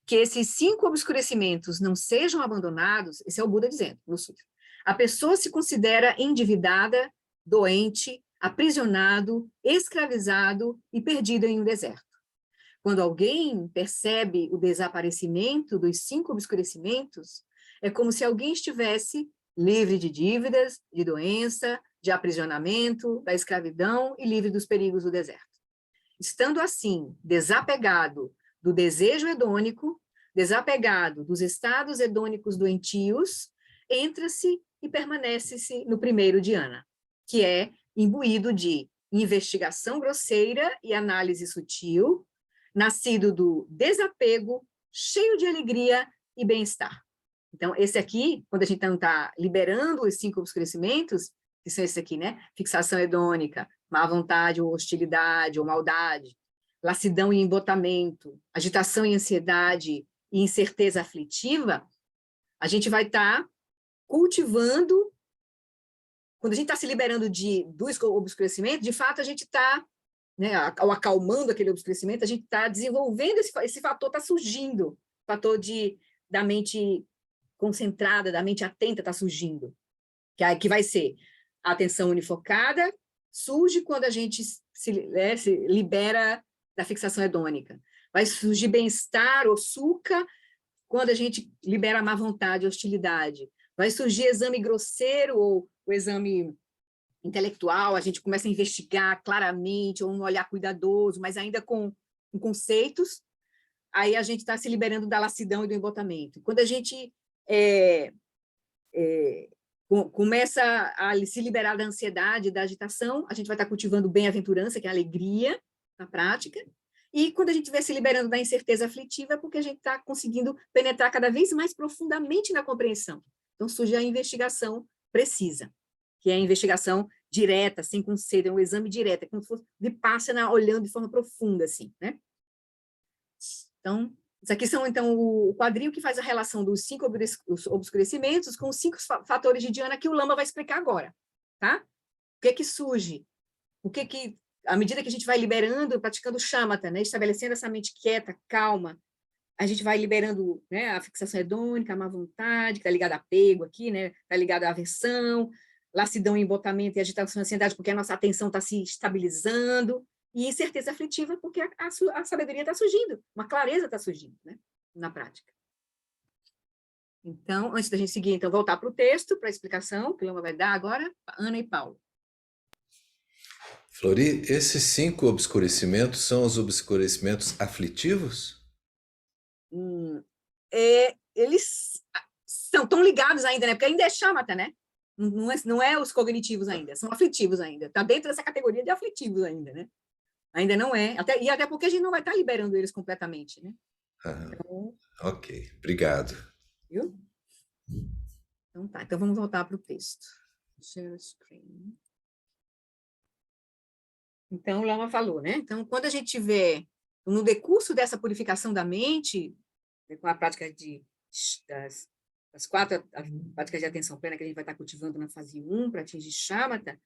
Speaker 1: que esses 5 obscurecimentos não sejam abandonados, esse é o Buda dizendo no Sutra, a pessoa se considera endividada, doente, aprisionado, escravizado e perdido em um deserto. Quando alguém percebe o desaparecimento dos 5 obscurecimentos, é como se alguém estivesse livre de dívidas, de doença, de aprisionamento, da escravidão e livre dos perigos do deserto. Estando assim, desapegado do desejo hedônico, desapegado dos estados hedônicos doentios, entra-se e permanece-se no primeiro dhyana, que é imbuído de investigação grosseira e análise sutil, nascido do desapego, cheio de alegria e bem-estar. Então, esse aqui, quando a gente está liberando os 5 obscurecimentos, que são esses aqui, né? Fixação hedônica, má vontade ou hostilidade ou maldade, lassidão e embotamento, agitação e ansiedade e incerteza aflitiva, a gente vai estar cultivando, quando a gente está se liberando do obscurecimento, de fato a gente está, né, ao acalmando aquele obscurecimento, a gente está desenvolvendo esse fator, está surgindo, o fator da mente concentrada, da mente atenta está surgindo, que vai ser a atenção unifocada, surge quando a gente se libera da fixação hedônica. Vai surgir bem-estar ou sukha quando a gente libera a má vontade, a hostilidade. Vai surgir exame grosseiro ou o exame intelectual, a gente começa a investigar claramente, ou um olhar cuidadoso, mas ainda com conceitos, aí a gente está se liberando da lassidão e do embotamento. Quando a gente começa a se liberar da ansiedade, da agitação, a gente vai estar cultivando bem-aventurança, que é a alegria na prática, e quando a gente estiver se liberando da incerteza aflitiva, é porque a gente está conseguindo penetrar cada vez mais profundamente na compreensão. Então, surge a investigação precisa, que é a investigação direta, sem conceito, é um exame direto, é como se fosse vipassana olhando de forma profunda, assim, né? Então, isso aqui são, então, o quadril que faz a relação dos 5 obscurecimentos com os 5 fatores de dhyana que o Lama vai explicar agora, tá? O que surge? À medida que a gente vai liberando, praticando shamatha, né, estabelecendo essa mente quieta, calma, a gente vai liberando, né, a fixação hedônica, a má vontade, que está ligada a apego aqui, né, está ligada à aversão, lassidão, embotamento e agitação e ansiedade, porque a nossa atenção está se estabilizando, e incerteza aflitiva, porque a sabedoria está surgindo, uma clareza está surgindo, né, na prática. Então, antes da gente seguir, então, voltar para o texto, para a explicação, que o Lama vai dar agora, Ana e Paulo.
Speaker 2: Flori, esses 5 obscurecimentos são os obscurecimentos aflitivos?
Speaker 1: Eles estão ligados ainda, né? Porque ainda é shamatha, né? Não é os cognitivos ainda, são aflitivos ainda. Está dentro dessa categoria de aflitivos ainda, né? Ainda não é. Até porque a gente não vai estar liberando eles completamente, né?
Speaker 2: Então, ok, obrigado.
Speaker 1: Viu? Então tá, então vamos voltar para o texto. Share screen. Então, o Lama falou, né? Então, quando a gente tiver, no decurso dessa purificação da mente, com a prática das 4 práticas de atenção plena que a gente vai estar cultivando na fase 1 para atingir shamatha,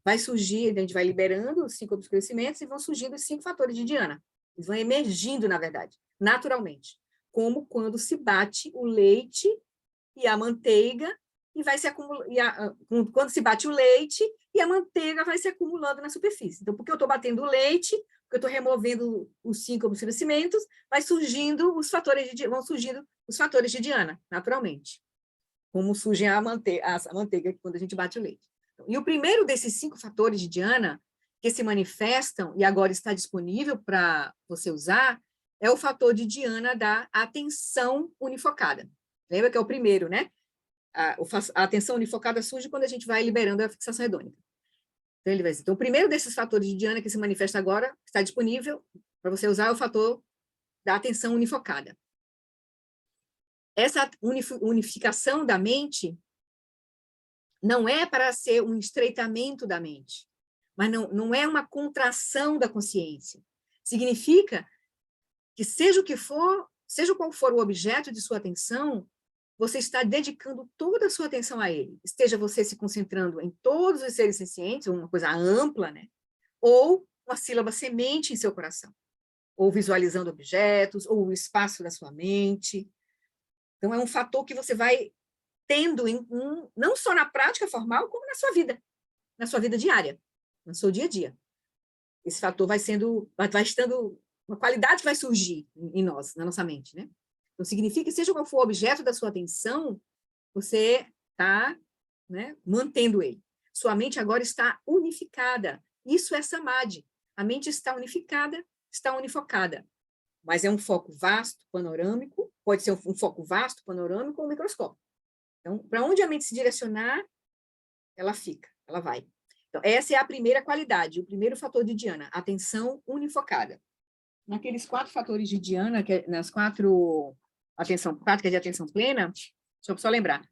Speaker 1: vai surgir, a gente vai liberando os 5 obscurecimentos e vão surgindo os 5 fatores de dhyana. Eles vão emergindo, na verdade, naturalmente. Como quando se bate o leite e a manteiga, e vai se acumulando, quando se bate o leite, e a manteiga vai se acumulando na superfície. Então, porque eu estou batendo o leite, porque eu estou removendo os 5 obscurecimentos, vão surgindo os fatores de dhyana, naturalmente. Como surge a manteiga quando a gente bate o leite. E o primeiro desses 5 fatores de dhyana que se manifestam, e agora está disponível para você usar, é o fator de dhyana da atenção unifocada. Lembra que é o primeiro, né? A atenção unifocada surge quando a gente vai liberando a fixação hedônica. Então, ele vai dizer, então, o primeiro desses fatores de dhyana que se manifesta agora, que está disponível para você usar, é o fator da atenção unifocada. Essa unificação da mente não é para ser um estreitamento da mente, mas não é uma contração da consciência. Significa que seja o que for, seja qual for o objeto de sua atenção, você está dedicando toda a sua atenção a ele. Esteja você se concentrando em todos os seres sencientes, uma coisa ampla, né? Ou uma sílaba semente em seu coração, ou visualizando objetos, ou o espaço da sua mente. Então, é um fator que você vai tendo, não só na prática formal, como na sua vida diária, no seu dia a dia. Esse fator vai estando, uma qualidade vai surgir em nós, na nossa mente, né? Então, significa que, seja qual for o objeto da sua atenção, você está, né, mantendo ele. Sua mente agora está unificada. Isso é samadhi. A mente está unificada, está unifocada. Mas é um foco vasto, panorâmico, pode ser um foco vasto, panorâmico ou um microscópio. Então, para onde a mente se direcionar, ela fica, ela vai. Então, essa é a primeira qualidade, o primeiro fator de dhyana, atenção unifocada. Naqueles 4 fatores de dhyana, nas 4 práticas de atenção plena, deixa eu só lembrar,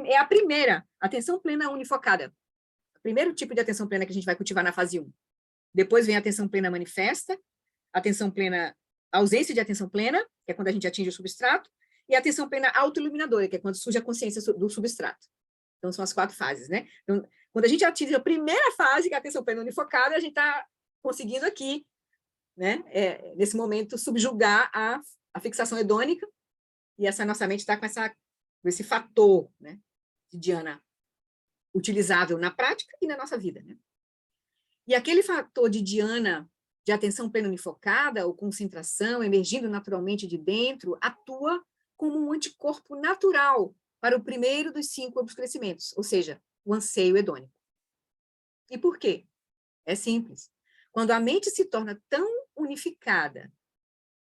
Speaker 1: é a primeira, atenção plena unifocada. O primeiro tipo de atenção plena que a gente vai cultivar na fase 1. Depois vem a atenção plena manifesta, atenção plena, ausência de atenção plena, que é quando a gente atinge o substrato, e a atenção plena autoiluminadora, que é quando surge a consciência do substrato. Então, são as 4 fases, né? Então, quando a gente atinge a primeira fase, que é a atenção plena unifocada, a gente está conseguindo aqui, né, nesse momento, subjugar a fixação hedônica, e essa nossa mente está com esse fator, né, de dhyana utilizável na prática e na nossa vida, né? E aquele fator de dhyana, de atenção plena unifocada, ou concentração, emergindo naturalmente de dentro, atua como um anticorpo natural para o primeiro dos 5 obscurecimentos, ou seja, o anseio hedônico. E por quê? É simples. Quando a mente se torna tão unificada,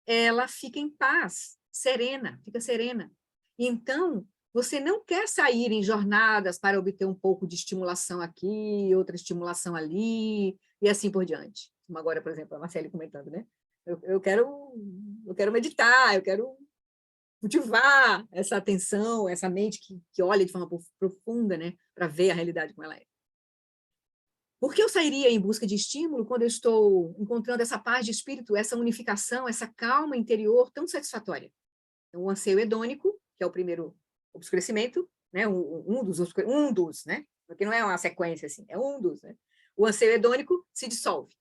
Speaker 1: ela fica em paz, serena, fica serena. E então, você não quer sair em jornadas para obter um pouco de estimulação aqui, outra estimulação ali, e assim por diante. Como agora, por exemplo, a Marcele comentando, né? Eu quero meditar, eu quero cultivar essa atenção, essa mente que olha de forma profunda, né? Para ver a realidade como ela é. Por que eu sairia em busca de estímulo quando eu estou encontrando essa paz de espírito, essa unificação, essa calma interior tão satisfatória? Então, o anseio hedônico, que é o primeiro obscurecimento, né? um dos, né? Porque não é uma sequência assim, é um dos, né? O anseio hedônico se dissolve.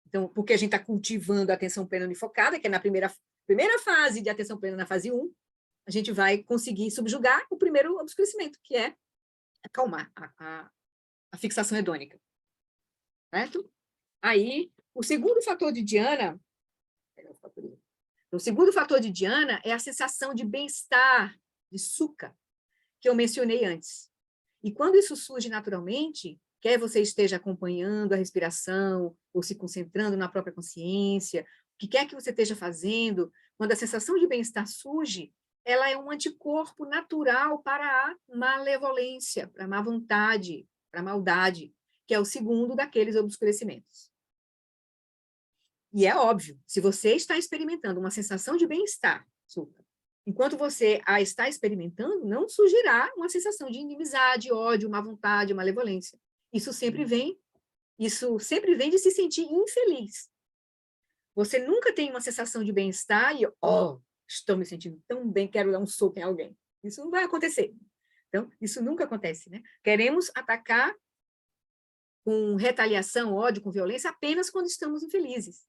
Speaker 1: Então, porque a gente está cultivando a atenção plena unifocada, que é na primeira fase de atenção plena, na fase 1, a gente vai conseguir subjugar o primeiro obscurecimento, que é acalmar a fixação hedônica. Certo? Aí, o segundo fator de dhyana, é a sensação de bem-estar, de sukha, que eu mencionei antes. E quando isso surge naturalmente, quer você esteja acompanhando a respiração, ou se concentrando na própria consciência, o que quer que você esteja fazendo, quando a sensação de bem-estar surge, ela é um anticorpo natural para a malevolência, para a má vontade, para a maldade, que é o segundo daqueles obscurecimentos. E é óbvio, se você está experimentando uma sensação de bem-estar, enquanto você a está experimentando, não surgirá uma sensação de inimizade, ódio, má vontade, malevolência. Isso sempre vem de se sentir infeliz. Você nunca tem uma sensação de bem-estar e, estou me sentindo tão bem, quero dar um soco em alguém. Isso não vai acontecer. Então, isso nunca acontece, né? Queremos atacar com retaliação, ódio, com violência, apenas quando estamos infelizes.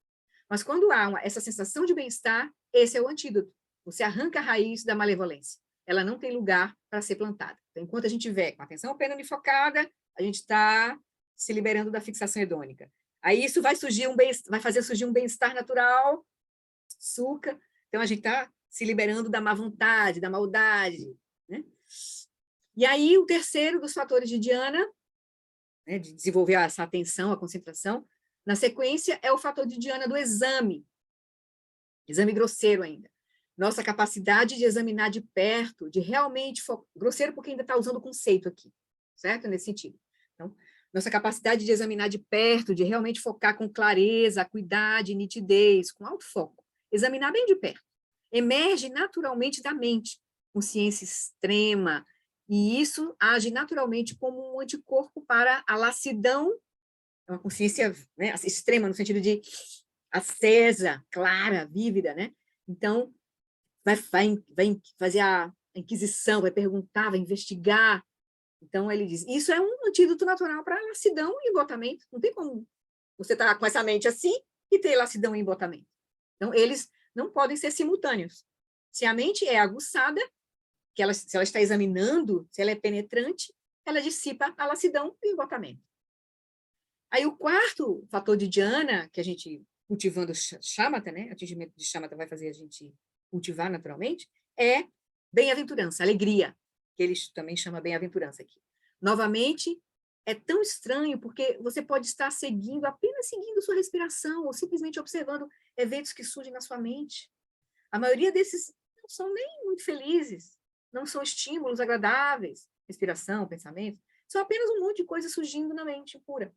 Speaker 1: Mas quando há essa sensação de bem-estar, esse é o antídoto. Você arranca a raiz da malevolência. Ela não tem lugar para ser plantada. Então, enquanto a gente tiver com a atenção plena unifocada, a gente está se liberando da fixação hedônica. Aí isso vai fazer surgir um bem-estar natural, sukha. Então, a gente está se liberando da má vontade, da maldade, né? E aí, o terceiro dos fatores de dhyana, né, de desenvolver essa atenção, a concentração, na sequência, é o fator de dhyana do exame grosseiro ainda. Nossa capacidade de examinar de perto, de realmente... Grosseiro porque ainda está usando o conceito aqui, certo? Nesse sentido. Então, nossa capacidade de examinar de perto, de realmente focar com clareza, acuidade, nitidez, com alto foco. Examinar bem de perto. Emerge naturalmente da mente, consciência extrema, e isso age naturalmente como um anticorpo para a lassidão, uma consciência, né, extrema, no sentido de acesa, clara, vívida, né? Então, vai fazer a inquisição, vai perguntar, vai investigar. Então, ele diz, isso é um antídoto natural para lassidão e embotamento. Não tem como você estar com essa mente assim e ter lassidão e embotamento. Então, eles não podem ser simultâneos. Se a mente é aguçada, se ela está examinando, se ela é penetrante, ela dissipa a lassidão e o embotamento. Aí o quarto fator de dhyana, que a gente, cultivando shamatha, né? Atingimento de shamatha vai fazer a gente cultivar naturalmente, é bem-aventurança, alegria, que eles também chamam bem-aventurança aqui. Novamente, é tão estranho, porque você pode estar apenas seguindo sua respiração, ou simplesmente observando eventos que surgem na sua mente. A maioria desses não são nem muito felizes, não são estímulos agradáveis, respiração, pensamento, são apenas um monte de coisa surgindo na mente pura.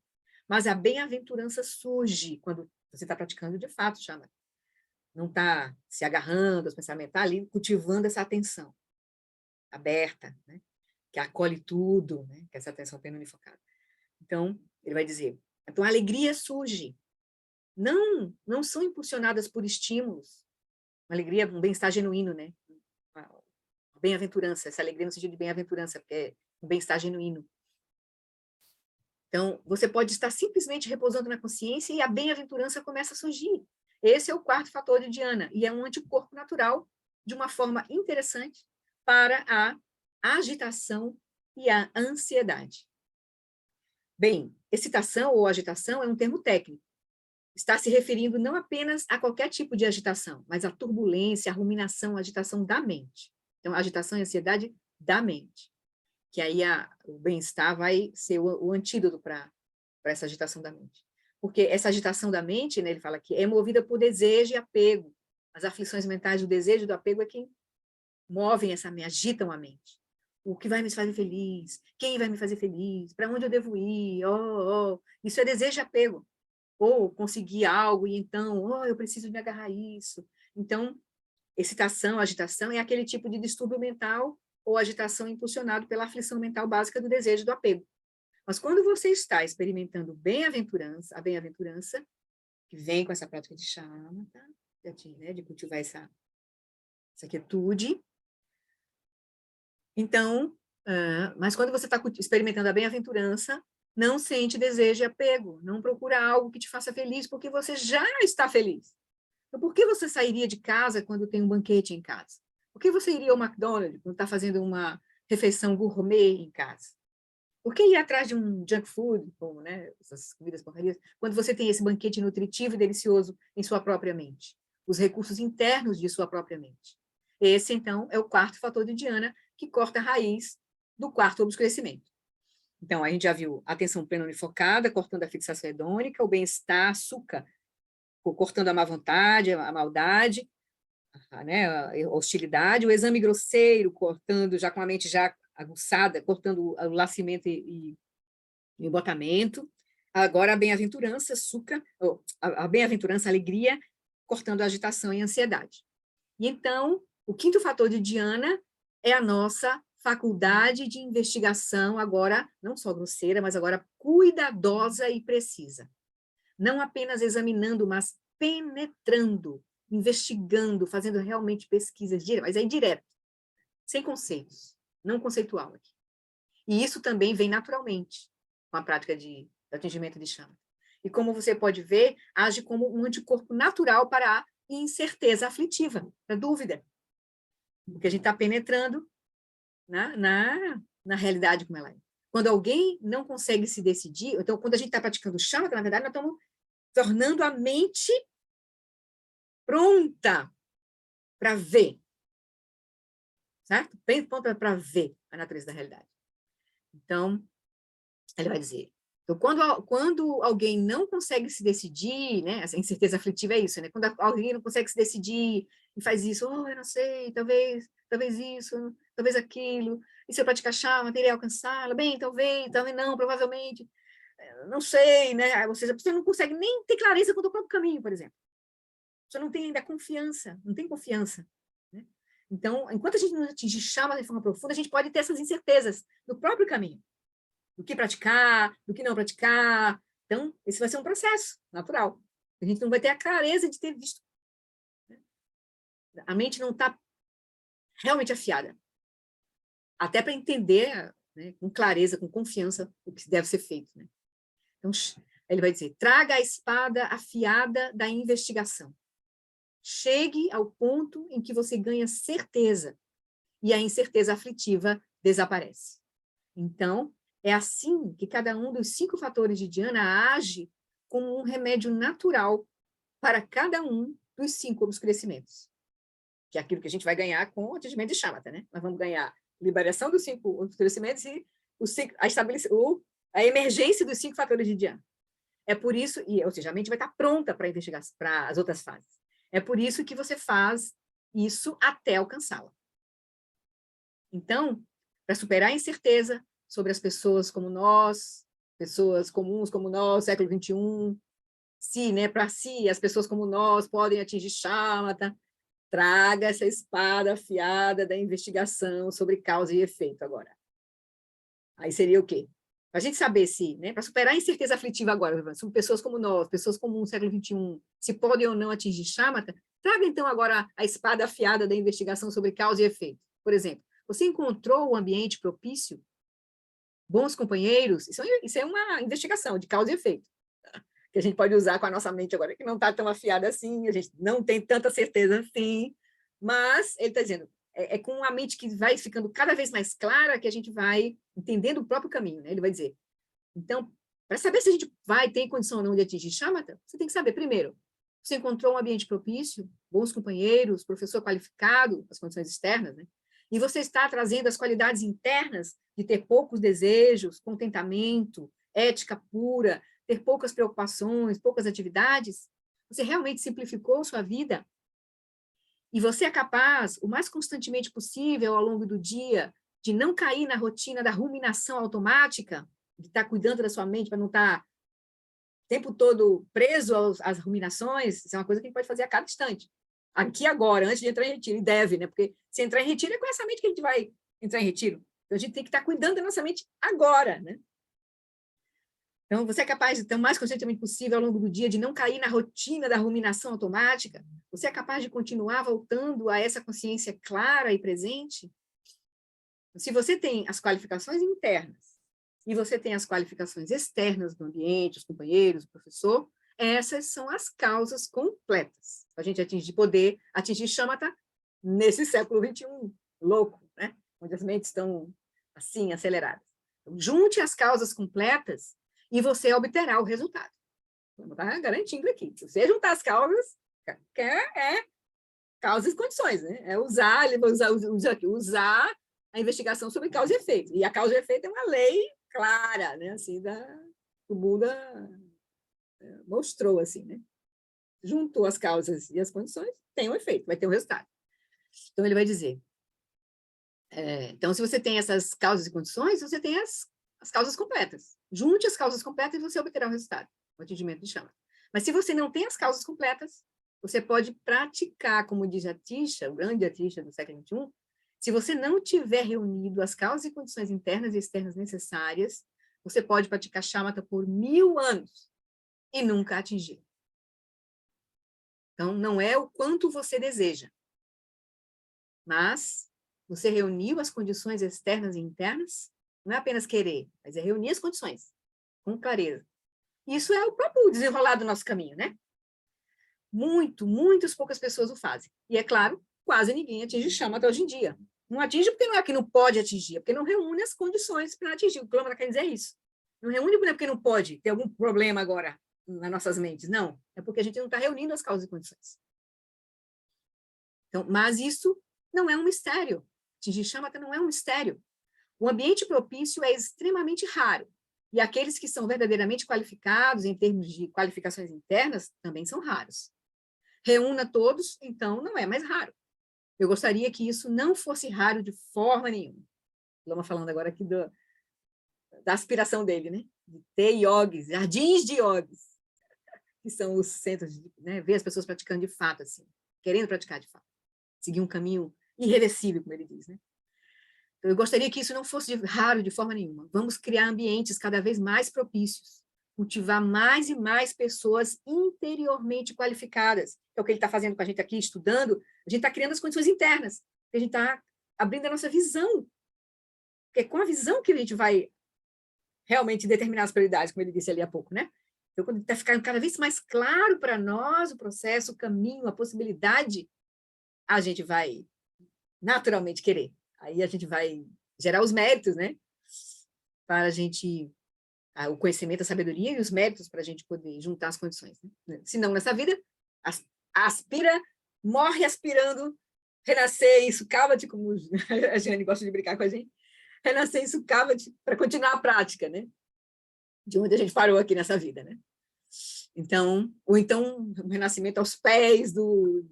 Speaker 1: Mas a bem-aventurança surge quando você está praticando de fato, chama. Não está se agarrando aos pensamentos, está ali cultivando essa atenção aberta, né? Que acolhe tudo, né? Que é essa atenção plena unifocada. Então, ele vai dizer, Então, a alegria surge. Não são impulsionadas por estímulos. Uma alegria, um bem-estar genuíno, né? Bem-aventurança, essa alegria no sentido de bem-aventurança, porque é um bem-estar genuíno. Então, você pode estar simplesmente repousando na consciência e a bem-aventurança começa a surgir. Esse é o quarto fator de Dhyana, e é um anticorpo natural, de uma forma interessante, para a agitação e a ansiedade. Bem, excitação ou agitação é um termo técnico. Está se referindo não apenas a qualquer tipo de agitação, mas à turbulência, à ruminação, à agitação da mente. Então, agitação e ansiedade da mente. Que aí o bem-estar vai ser o antídoto para essa agitação da mente. Porque essa agitação da mente, né, ele fala aqui, é movida por desejo e apego. As aflições mentais do desejo e do apego é que movem agitam a mente. O que vai me fazer feliz? Quem vai me fazer feliz? Para onde eu devo ir? Isso é desejo e apego. Ou conseguir algo e então, eu preciso me agarrar a isso. Então, excitação, agitação é aquele tipo de distúrbio mental ou agitação impulsionado pela aflição mental básica do desejo e do apego. Mas quando você está experimentando a bem-aventurança, que vem com essa prática de shamatha, de cultivar essa quietude, então, mas quando você está experimentando a bem-aventurança, não sente desejo e apego, não procura algo que te faça feliz, porque você já está feliz. Então, por que você sairia de casa quando tem um banquete em casa? Por que você iria ao McDonald's quando está fazendo uma refeição gourmet em casa? Por que ir atrás de um junk food, como, né, essas comidas porcarias, quando você tem esse banquete nutritivo e delicioso em sua própria mente? Os recursos internos de sua própria mente. Esse, então, é o quarto fator de Dhyana, que corta a raiz do quarto obscurecimento. Então, a gente já viu a atenção plena unifocada, cortando a fixação hedônica, o bem-estar, sukha, cortando a má vontade, a maldade, né, a hostilidade, o exame grosseiro, cortando, já com a mente já aguçada, cortando o lascimento e o embotamento. Agora, a bem-aventurança, sukha, a bem-aventurança, a alegria, cortando a agitação e a ansiedade. E então, o quinto fator de Dhyana é a nossa faculdade de investigação, agora, não só grosseira, mas agora cuidadosa e precisa. Não apenas examinando, mas penetrando, investigando, fazendo realmente pesquisas, mas aí direto, sem conceitos, não conceitual aqui. E isso também vem naturalmente com a prática de atingimento de chama. E como você pode ver, age como um anticorpo natural para a incerteza aflitiva, a dúvida. Porque a gente está penetrando na realidade como ela é. Quando alguém não consegue se decidir, então, quando a gente está praticando shamatha, na verdade, nós estamos tornando a mente pronta para ver, certo? Bem pronta para ver a natureza da realidade. Então, ele vai dizer, então, quando alguém não consegue se decidir, né, essa incerteza aflitiva é isso, né? Quando alguém não consegue se decidir e faz isso, eu não sei, talvez isso, talvez aquilo, e se eu praticar shamatha, teria alcançá-la, bem, talvez não, provavelmente, não sei, né? Ou seja, você não consegue nem ter clareza quanto ao próprio caminho, por exemplo. Você não tem ainda confiança, não tem confiança. Né? Então, enquanto a gente não atingir shamatha de forma profunda, a gente pode ter essas incertezas no próprio caminho. Do que praticar, do que não praticar. Então, esse vai ser um processo natural. A gente não vai ter a clareza de ter visto. Né? A mente não está realmente afiada. Até para entender, né, com clareza, com confiança, o que deve ser feito. Né? Então, ele vai dizer, traga a espada afiada da investigação. Chegue ao ponto em que você ganha certeza e a incerteza aflitiva desaparece. Então, é assim que cada um dos 5 fatores de Dhyana age como um remédio natural para cada um dos 5 obscurecimentos, que é aquilo que a gente vai ganhar com o atingimento de shamatha, né? Nós vamos ganhar liberação dos 5 obscurecimentos e a emergência dos 5 fatores de Dhyana. É por isso, ou seja, a mente vai estar pronta para investigar para as outras fases. É por isso que você faz isso até alcançá-la. Então, para superar a incerteza sobre as pessoas como nós, pessoas comuns como nós, século XXI, se, né, para si, as pessoas como nós podem atingir shamatha, traga essa espada afiada da investigação sobre causa e efeito agora. Aí seria o quê? Para a gente saber se, né, para superar a incerteza aflitiva agora, sobre pessoas como nós, pessoas comuns no século XXI, se podem ou não atingir Shamatha, traga então agora a espada afiada da investigação sobre causa e efeito. Por exemplo, você encontrou o ambiente propício, bons companheiros, isso é uma investigação de causa e efeito, tá? Que a gente pode usar com a nossa mente agora, que não está tão afiada assim, a gente não tem tanta certeza assim, mas ele está dizendo, é com a mente que vai ficando cada vez mais clara que a gente vai entendendo o próprio caminho, né? Ele vai dizer, então, para saber se a gente tem condição ou não de atingir Shamatha, você tem que saber, primeiro, você encontrou um ambiente propício, bons companheiros, professor qualificado, as condições externas, né? E você está trazendo as qualidades internas de ter poucos desejos, contentamento, ética pura, ter poucas preocupações, poucas atividades, você realmente simplificou sua vida e você é capaz, o mais constantemente possível ao longo do dia, de não cair na rotina da ruminação automática, de estar cuidando da sua mente para não estar o tempo todo preso às ruminações. Isso é uma coisa que a gente pode fazer a cada instante. Aqui agora, antes de entrar em retiro, e deve, né? Porque se entrar em retiro, é com essa mente que a gente vai entrar em retiro. Então, a gente tem que estar cuidando da nossa mente agora, né? Então, você é capaz de ter o mais constantemente possível ao longo do dia de não cair na rotina da ruminação automática? Você é capaz de continuar voltando a essa consciência clara e presente? Se você tem as qualificações internas e você tem as qualificações externas do ambiente, os companheiros, o professor, essas são as causas completas para a gente poder atingir Shamatha nesse século XXI, louco, né? Onde as mentes estão assim, aceleradas. Então, junte as causas completas e você obterá o resultado. Vamos estar garantindo aqui. Se você juntar as causas, causas e condições, né? É usar a investigação sobre causa e efeito. E a causa e efeito é uma lei clara, né? Assim, o Buda mostrou, assim, né? Juntou as causas e as condições, tem um efeito, vai ter um resultado. Então, ele vai dizer, então, se você tem essas causas e condições, você tem as causas completas. Junte as causas completas e você obterá o resultado, o atingimento de Shamatha. Mas se você não tem as causas completas, você pode praticar, como diz Atisha, o grande Atisha do século XXI, se você não tiver reunido as causas e condições internas e externas necessárias, você pode praticar Shamatha por 1000 anos e nunca atingir. Então, não é o quanto você deseja, mas você reuniu as condições externas e internas, não é apenas querer, mas é reunir as condições, com clareza. Isso é o próprio desenrolar do nosso caminho, né? Muitas poucas pessoas o fazem. E, é claro, quase ninguém atinge Shamatha hoje em dia. Não atinge porque não é que não pode atingir, é porque não reúne as condições para atingir. O Klama quer dizer isso. Não reúne porque não pode ter algum problema agora nas nossas mentes. Não, é porque a gente não está reunindo as causas e condições. Então, mas isso não é um mistério. Atingir Shamatha não é um mistério. O ambiente propício é extremamente raro. E aqueles que são verdadeiramente qualificados em termos de qualificações internas também são raros. Reúna todos, então não é mais raro. Eu gostaria que isso não fosse raro de forma nenhuma. Estamos falando agora aqui da aspiração dele, né? De ter yogis, jardins de yogis, que são os centros, né? Ver as pessoas praticando de fato, assim, querendo praticar de fato. Seguir um caminho irreversível, como ele diz, né? Então, eu gostaria que isso não fosse raro de forma nenhuma. Vamos criar ambientes cada vez mais propícios, cultivar mais e mais pessoas interiormente qualificadas, que é o que ele está fazendo com a gente aqui, estudando. A gente está criando as condições internas, a gente está abrindo a nossa visão, porque é com a visão que a gente vai realmente determinar as prioridades, como ele disse ali há pouco, né? Então, quando está ficando cada vez mais claro para nós o processo, o caminho, a possibilidade, a gente vai naturalmente querer. Aí a gente vai gerar os méritos, né? Para a gente, o conhecimento, a sabedoria e os méritos para a gente poder juntar as condições. Né? Se não, nessa vida, morre aspirando, renascer isso, cava-te, como a Jane gosta de brincar com a gente, renascer isso, cava-te, para continuar a prática, né? De onde a gente parou aqui nessa vida, né? Então, ou então, o renascimento aos pés do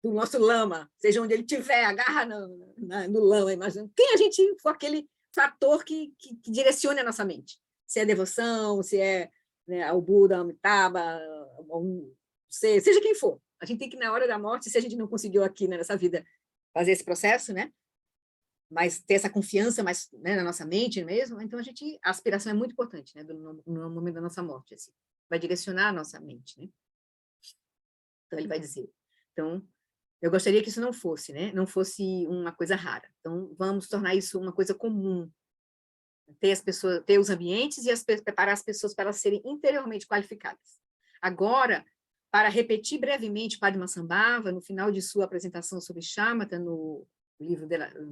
Speaker 1: nosso lama, seja onde ele estiver, agarra no lama, imagina. Quem a gente for aquele fator que direcione a nossa mente. Se é devoção, se é, né, ao Buda, ao Amitabha, seja quem for. A gente tem que, na hora da morte, se a gente não conseguiu aqui, né, nessa vida, fazer esse processo, né, mais ter essa confiança mais, né, na nossa mente mesmo, então a aspiração é muito importante, né, no momento da nossa morte, assim, vai direcionar a nossa mente, né? Então ele vai dizer, então eu gostaria que isso não fosse, né, não fosse uma coisa rara. Então vamos tornar isso uma coisa comum, ter as pessoas, ter os ambientes e preparar as pessoas para elas serem interiormente qualificadas. Agora, para repetir brevemente Padmasambhava, no final de sua apresentação sobre Shamatha, no livro,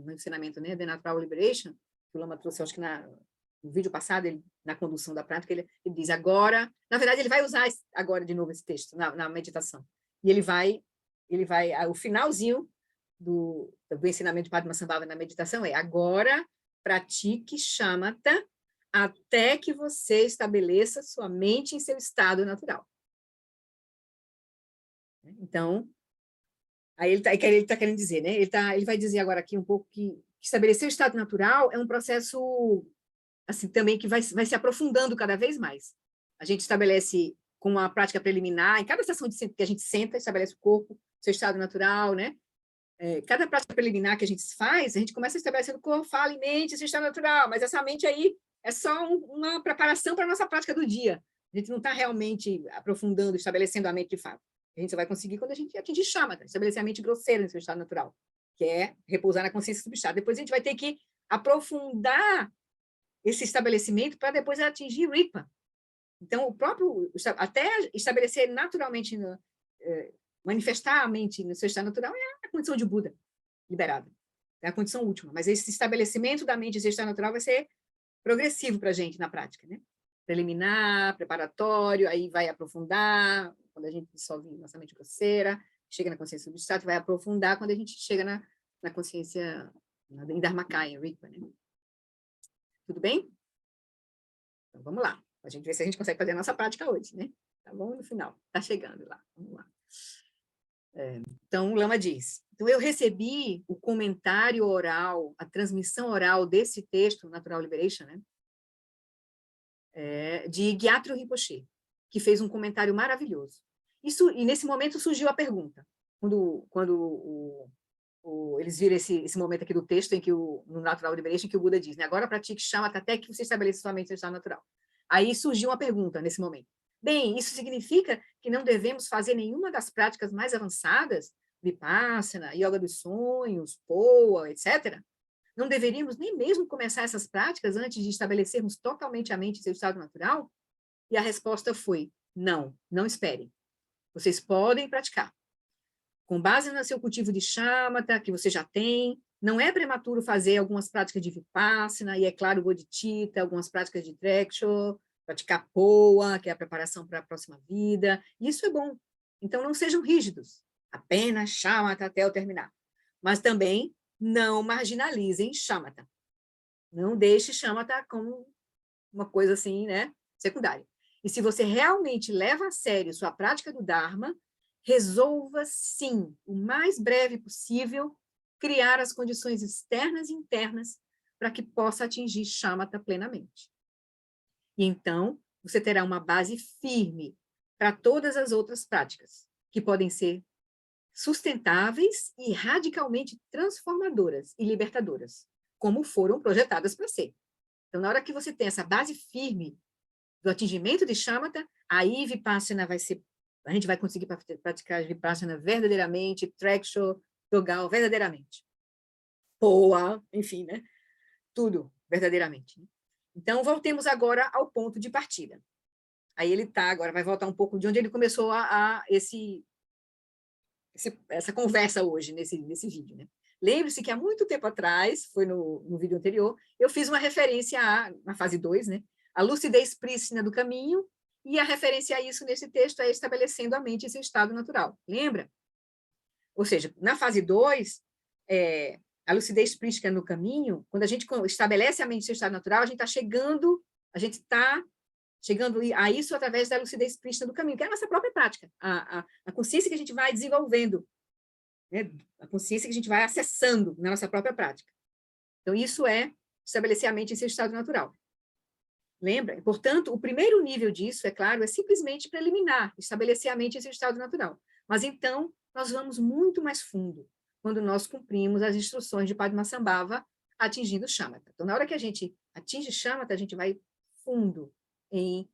Speaker 1: no ensinamento, né, The Natural Liberation, que o Lama trouxe, acho que no vídeo passado, na condução da prática, ele diz agora, na verdade, ele vai usar agora de novo esse texto, na meditação, e ele vai, o finalzinho do ensinamento de Padmasambhava na meditação é agora pratique Shamatha até que você estabeleça sua mente em seu estado natural. Então, aí ele tá querendo dizer, né? Ele vai dizer agora aqui um pouco que estabelecer o estado natural é um processo, assim, também que vai se aprofundando cada vez mais. A gente estabelece com uma prática preliminar, em cada sessão que a gente senta, estabelece o corpo, seu estado natural, né? Cada prática preliminar que a gente faz, a gente começa estabelecendo corpo, fala e mente, seu estado natural, mas essa mente aí é só uma preparação para a nossa prática do dia. A gente não está realmente aprofundando, estabelecendo a mente de fato. A gente só vai conseguir quando a gente atingir Shamatha, estabelecer a mente grosseira no seu estado natural, que é repousar na consciência substado. Depois a gente vai ter que aprofundar esse estabelecimento para depois atingir Ripa. Então, até estabelecer naturalmente, manifestar a mente no seu estado natural é a condição de Buda, liberada. É a condição última. Mas esse estabelecimento da mente no seu estado natural vai ser progressivo para a gente na prática, né? Preliminar, preparatório, aí vai aprofundar, quando a gente dissolve nossa mente grosseira, chega na consciência substrata, vai aprofundar quando a gente chega na consciência, em Dharmakaya, Ripa, né? Tudo bem? Então, vamos lá. A gente ver se a gente consegue fazer a nossa prática hoje, né? Tá bom? No final. Tá chegando lá. Vamos lá. Então, o Lama diz, então eu recebi o comentário oral, a transmissão oral desse texto, Natural Liberation, né? De Gyatro Rinpoche, que fez um comentário maravilhoso. E nesse momento surgiu a pergunta, quando eles viram esse momento aqui do texto, em que no Natural Liberation, que o Buda diz, né, agora pratique Shamatha até que você estabeleça sua mente no estado natural. Aí surgiu uma pergunta nesse momento. Bem, isso significa que não devemos fazer nenhuma das práticas mais avançadas, Vipassana, Yoga dos Sonhos, Poa, etc.? Não deveríamos nem mesmo começar essas práticas antes de estabelecermos totalmente a mente em seu estado natural? E a resposta foi, não, não esperem. Vocês podem praticar. Com base no seu cultivo de Shamatha, que você já tem, não é prematuro fazer algumas práticas de Vipassana, e é claro, Bodhicitta, algumas práticas de Treksho, praticar Poa, que é a preparação para a próxima vida. Isso é bom. Então, não sejam rígidos. Apenas Shamatha até eu terminar. Mas também não marginalizem Shamatha. Não deixe Shamatha como uma coisa assim, né, secundária. E se você realmente leva a sério sua prática do Dharma, resolva, sim, o mais breve possível, criar as condições externas e internas para que possa atingir Shamatha plenamente. E então, você terá uma base firme para todas as outras práticas, que podem ser sustentáveis e radicalmente transformadoras e libertadoras, como foram projetadas para ser. Então, na hora que você tem essa base firme do atingimento de Shamatha, aí Vipassana vai ser, a gente vai conseguir praticar Vipassana verdadeiramente, Treksho, Dogal verdadeiramente. Poa, enfim, né? Tudo verdadeiramente. Então, voltemos agora ao ponto de partida. Aí ele agora vai voltar um pouco de onde ele começou essa conversa hoje, nesse vídeo, né? Lembre-se que há muito tempo atrás, foi no vídeo anterior, eu fiz uma referência na fase 2, né? A lucidez prístina do caminho, e a referência a isso nesse texto é estabelecendo a mente em seu estado natural. Lembra? Ou seja, na fase 2, a lucidez prístina no caminho, quando a gente estabelece a mente em seu estado natural, a gente está chegando a isso através da lucidez prístina do caminho, que é a nossa própria prática, a consciência que a gente vai desenvolvendo, né? A consciência que a gente vai acessando na nossa própria prática. Então, isso é estabelecer a mente em seu estado natural. Lembra? Portanto, o primeiro nível disso, é claro, é simplesmente preliminar, estabelecer a mente em seu estado natural. Mas, então, nós vamos muito mais fundo quando nós cumprimos as instruções de Padmasambhava atingindo o shamatha. Então, na hora que a gente atinge shamatha, a gente vai fundo em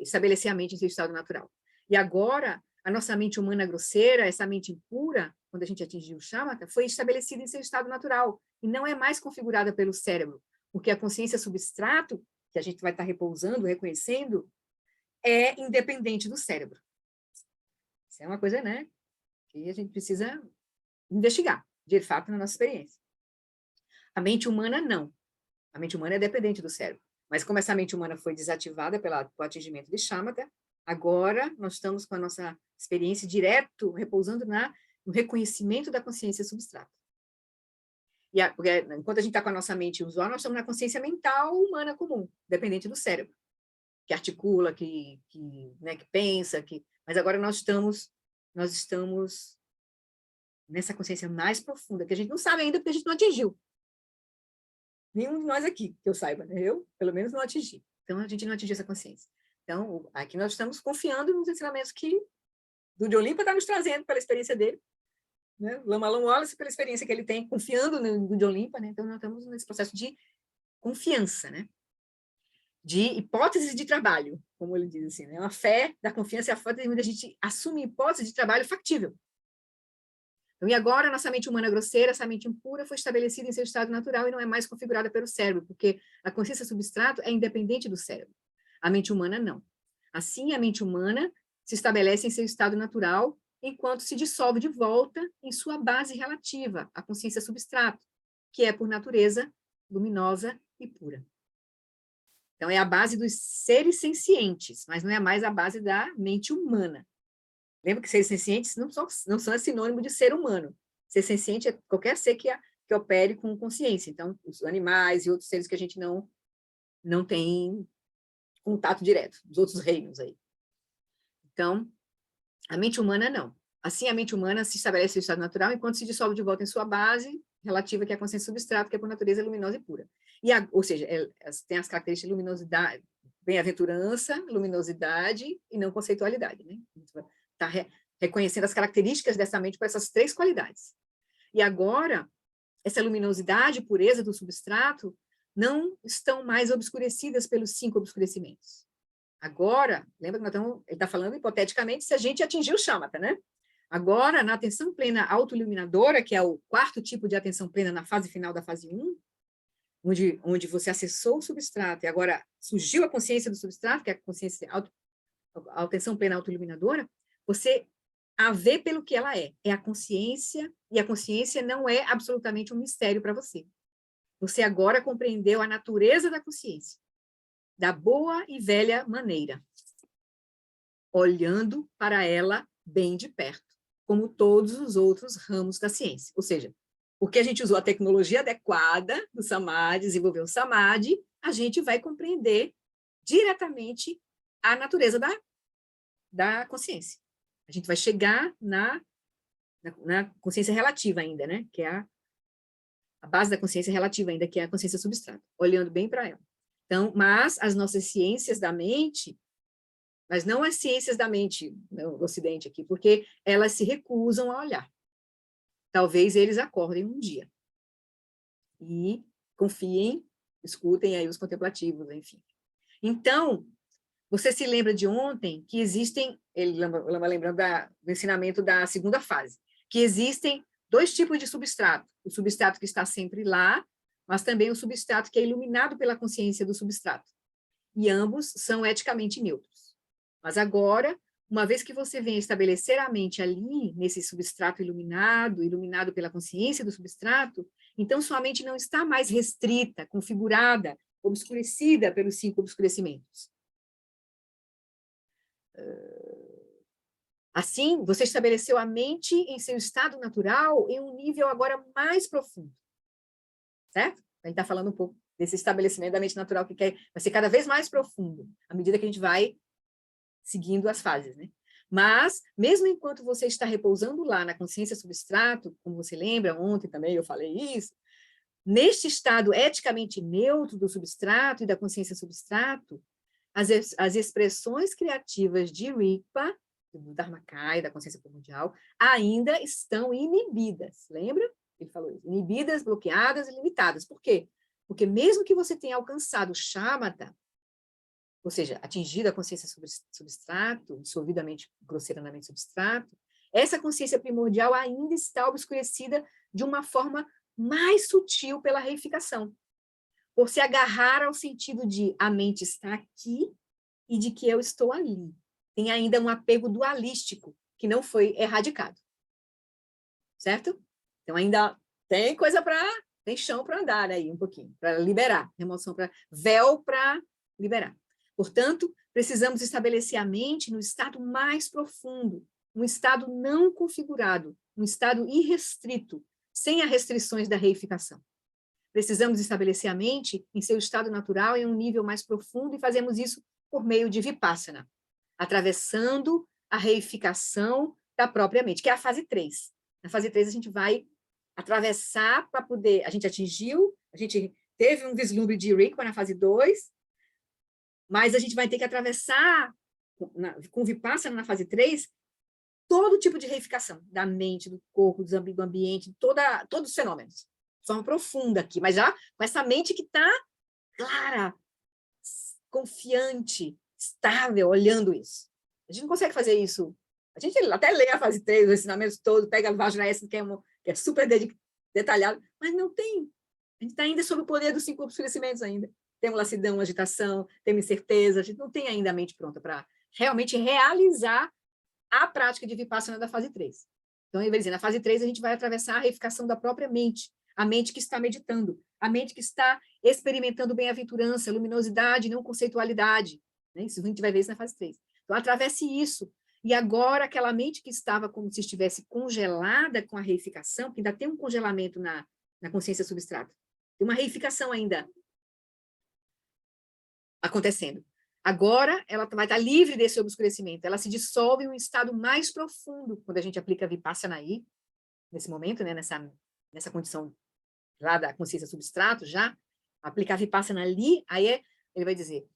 Speaker 1: estabelecer a mente em seu estado natural. E agora, a nossa mente humana grosseira, essa mente impura, quando a gente atingiu o shamatha, foi estabelecida em seu estado natural e não é mais configurada pelo cérebro, porque a consciência substrato, que a gente vai estar repousando, reconhecendo, é independente do cérebro. Isso é uma coisa, né, que a gente precisa investigar, de fato, na nossa experiência. A mente humana, não. A mente humana é dependente do cérebro. Mas como essa mente humana foi desativada pelo atingimento de shamatha, agora nós estamos com a nossa experiência direto, repousando no reconhecimento da consciência substrata. Porque enquanto a gente está com a nossa mente usual, nós estamos na consciência mental humana comum, dependente do cérebro, que articula, que pensa, mas agora nós estamos nessa consciência mais profunda, que a gente não sabe ainda porque a gente não atingiu. Nenhum de nós aqui, que eu saiba, né? Eu, pelo menos, não atingi. Então, a gente não atingiu essa consciência. Então, aqui nós estamos confiando nos ensinamentos que Dude Olimpa está nos trazendo pela experiência dele, né? Lama Wallace, pela experiência que ele tem, confiando no Dude Olimpa, né? Então, nós estamos nesse processo de confiança, né? De hipóteses de trabalho, como ele diz assim, né? Uma fé da confiança é a forma de a gente assumir hipótese de trabalho factível. Então, e agora, a nossa mente humana grosseira, essa mente impura, foi estabelecida em seu estado natural e não é mais configurada pelo cérebro, porque a consciência substrato é independente do cérebro. A mente humana, não. Assim, a mente humana se estabelece em seu estado natural, enquanto se dissolve de volta em sua base relativa, a consciência substrato, que é, por natureza, luminosa e pura. Então, é a base dos seres sencientes, mas não é mais a base da mente humana. Lembra que seres sencientes não são sinônimo de ser humano. Ser senciente é qualquer ser que opere com consciência. Então, os animais e outros seres que a gente não tem contato direto, os outros reinos aí. Então, a mente humana não. Assim, a mente humana se estabelece no estado natural enquanto se dissolve de volta em sua base relativa, que é a consciência substrato, que é por natureza luminosa e pura. Ou seja, tem as características de luminosidade, bem-aventurança, luminosidade e não conceitualidade, né? Está reconhecendo as características dessa mente por essas três qualidades. E agora, essa luminosidade e pureza do substrato não estão mais obscurecidas pelos 5 obscurecimentos. Agora, lembra que ele está falando hipoteticamente se a gente atingir o shamatha, né? Agora, na atenção plena autoiluminadora, que é o 4º tipo de atenção plena na fase final da fase 1, onde você acessou o substrato e agora surgiu a consciência do substrato, que é a consciência a atenção plena autoiluminadora, você a vê pelo que ela é a consciência, e a consciência não é absolutamente um mistério para você. Você agora compreendeu a natureza da consciência, da boa e velha maneira, olhando para ela bem de perto, como todos os outros ramos da ciência. Ou seja, porque a gente usou a tecnologia adequada do Samadhi, desenvolveu o Samadhi, a gente vai compreender diretamente a natureza da consciência. A gente vai chegar na consciência relativa ainda, né? Que é a base da consciência relativa ainda, que é a consciência substrata, olhando bem para ela. Então, mas as nossas ciências da mente, mas não as ciências da mente no Ocidente aqui, porque elas se recusam a olhar. Talvez eles acordem um dia e confiem, escutem aí os contemplativos, enfim. Então, você se lembra de ontem que existem, ele lembrando do ensinamento da segunda fase, que existem 2 tipos de substrato. O substrato que está sempre lá, mas também o substrato que é iluminado pela consciência do substrato. E ambos são eticamente neutros. Mas agora, uma vez que você vem estabelecer a mente ali, nesse substrato iluminado pela consciência do substrato, então sua mente não está mais restrita, configurada, obscurecida pelos 5 obscurecimentos. Assim, você estabeleceu a mente em seu estado natural em um nível agora mais profundo. Certo? A gente está falando um pouco desse estabelecimento da mente natural, que vai ser cada vez mais profundo, à medida que a gente vai seguindo as fases, né? Mas, mesmo enquanto você está repousando lá na consciência substrato, como você lembra, ontem também eu falei isso, neste estado eticamente neutro do substrato e da consciência substrato, as expressões criativas de Rigpa do Dharmakaya, da consciência primordial, ainda estão inibidas. Lembra? Ele falou isso. Inibidas, bloqueadas e limitadas. Por quê? Porque mesmo que você tenha alcançado o shamatha, ou seja, atingido a consciência substrato, dissolvido a mente grosseira na mente substrato, essa consciência primordial ainda está obscurecida de uma forma mais sutil pela reificação, por se agarrar ao sentido de a mente está aqui e de que eu estou ali. Tem ainda um apego dualístico que não foi erradicado. Certo? Então ainda tem coisa tem chão para andar aí um pouquinho, para liberar, remoção para véu para liberar. Portanto, precisamos estabelecer a mente no estado mais profundo, um estado não configurado, um estado irrestrito, sem as restrições da reificação. Precisamos estabelecer a mente em seu estado natural em um nível mais profundo e fazemos isso por meio de Vipassana, atravessando a reificação da própria mente, que é a fase 3. Na fase 3 a gente vai atravessar para poder, a gente atingiu, a gente teve um vislumbre de Rigpa na fase 2, mas a gente vai ter que atravessar com Vipassana na fase 3 todo tipo de reificação da mente, do corpo, do ambiente, todos os fenômenos. De forma profunda aqui, mas já com essa mente que está clara, confiante, estável, olhando isso. A gente não consegue fazer isso. A gente até lê a fase 3, os ensinamentos todos, pega a Vajrayana, que é super detalhado, mas não tem. A gente está ainda sob o poder dos 5 obscurecimentos ainda. Temos lassidão, agitação, temos incerteza, a gente não tem ainda a mente pronta para realmente realizar a prática de Vipassana da fase 3. Então, ele vai dizer, na fase 3 a gente vai atravessar a reificação da própria mente, a mente que está meditando, a mente que está experimentando bem-aventurança, luminosidade, não conceitualidade. Né? Isso, a gente vai ver isso na fase 3. Então, atravesse isso. E agora, aquela mente que estava como se estivesse congelada com a reificação, que ainda tem um congelamento na consciência substrata, tem uma reificação ainda acontecendo. Agora, ela vai estar livre desse obscurecimento, ela se dissolve em um estado mais profundo, quando a gente aplica Vipassana aí, nesse momento, né, nessa condição lá da consciência substrato, já, aplicar Vipassana ali, aí ele vai dizer,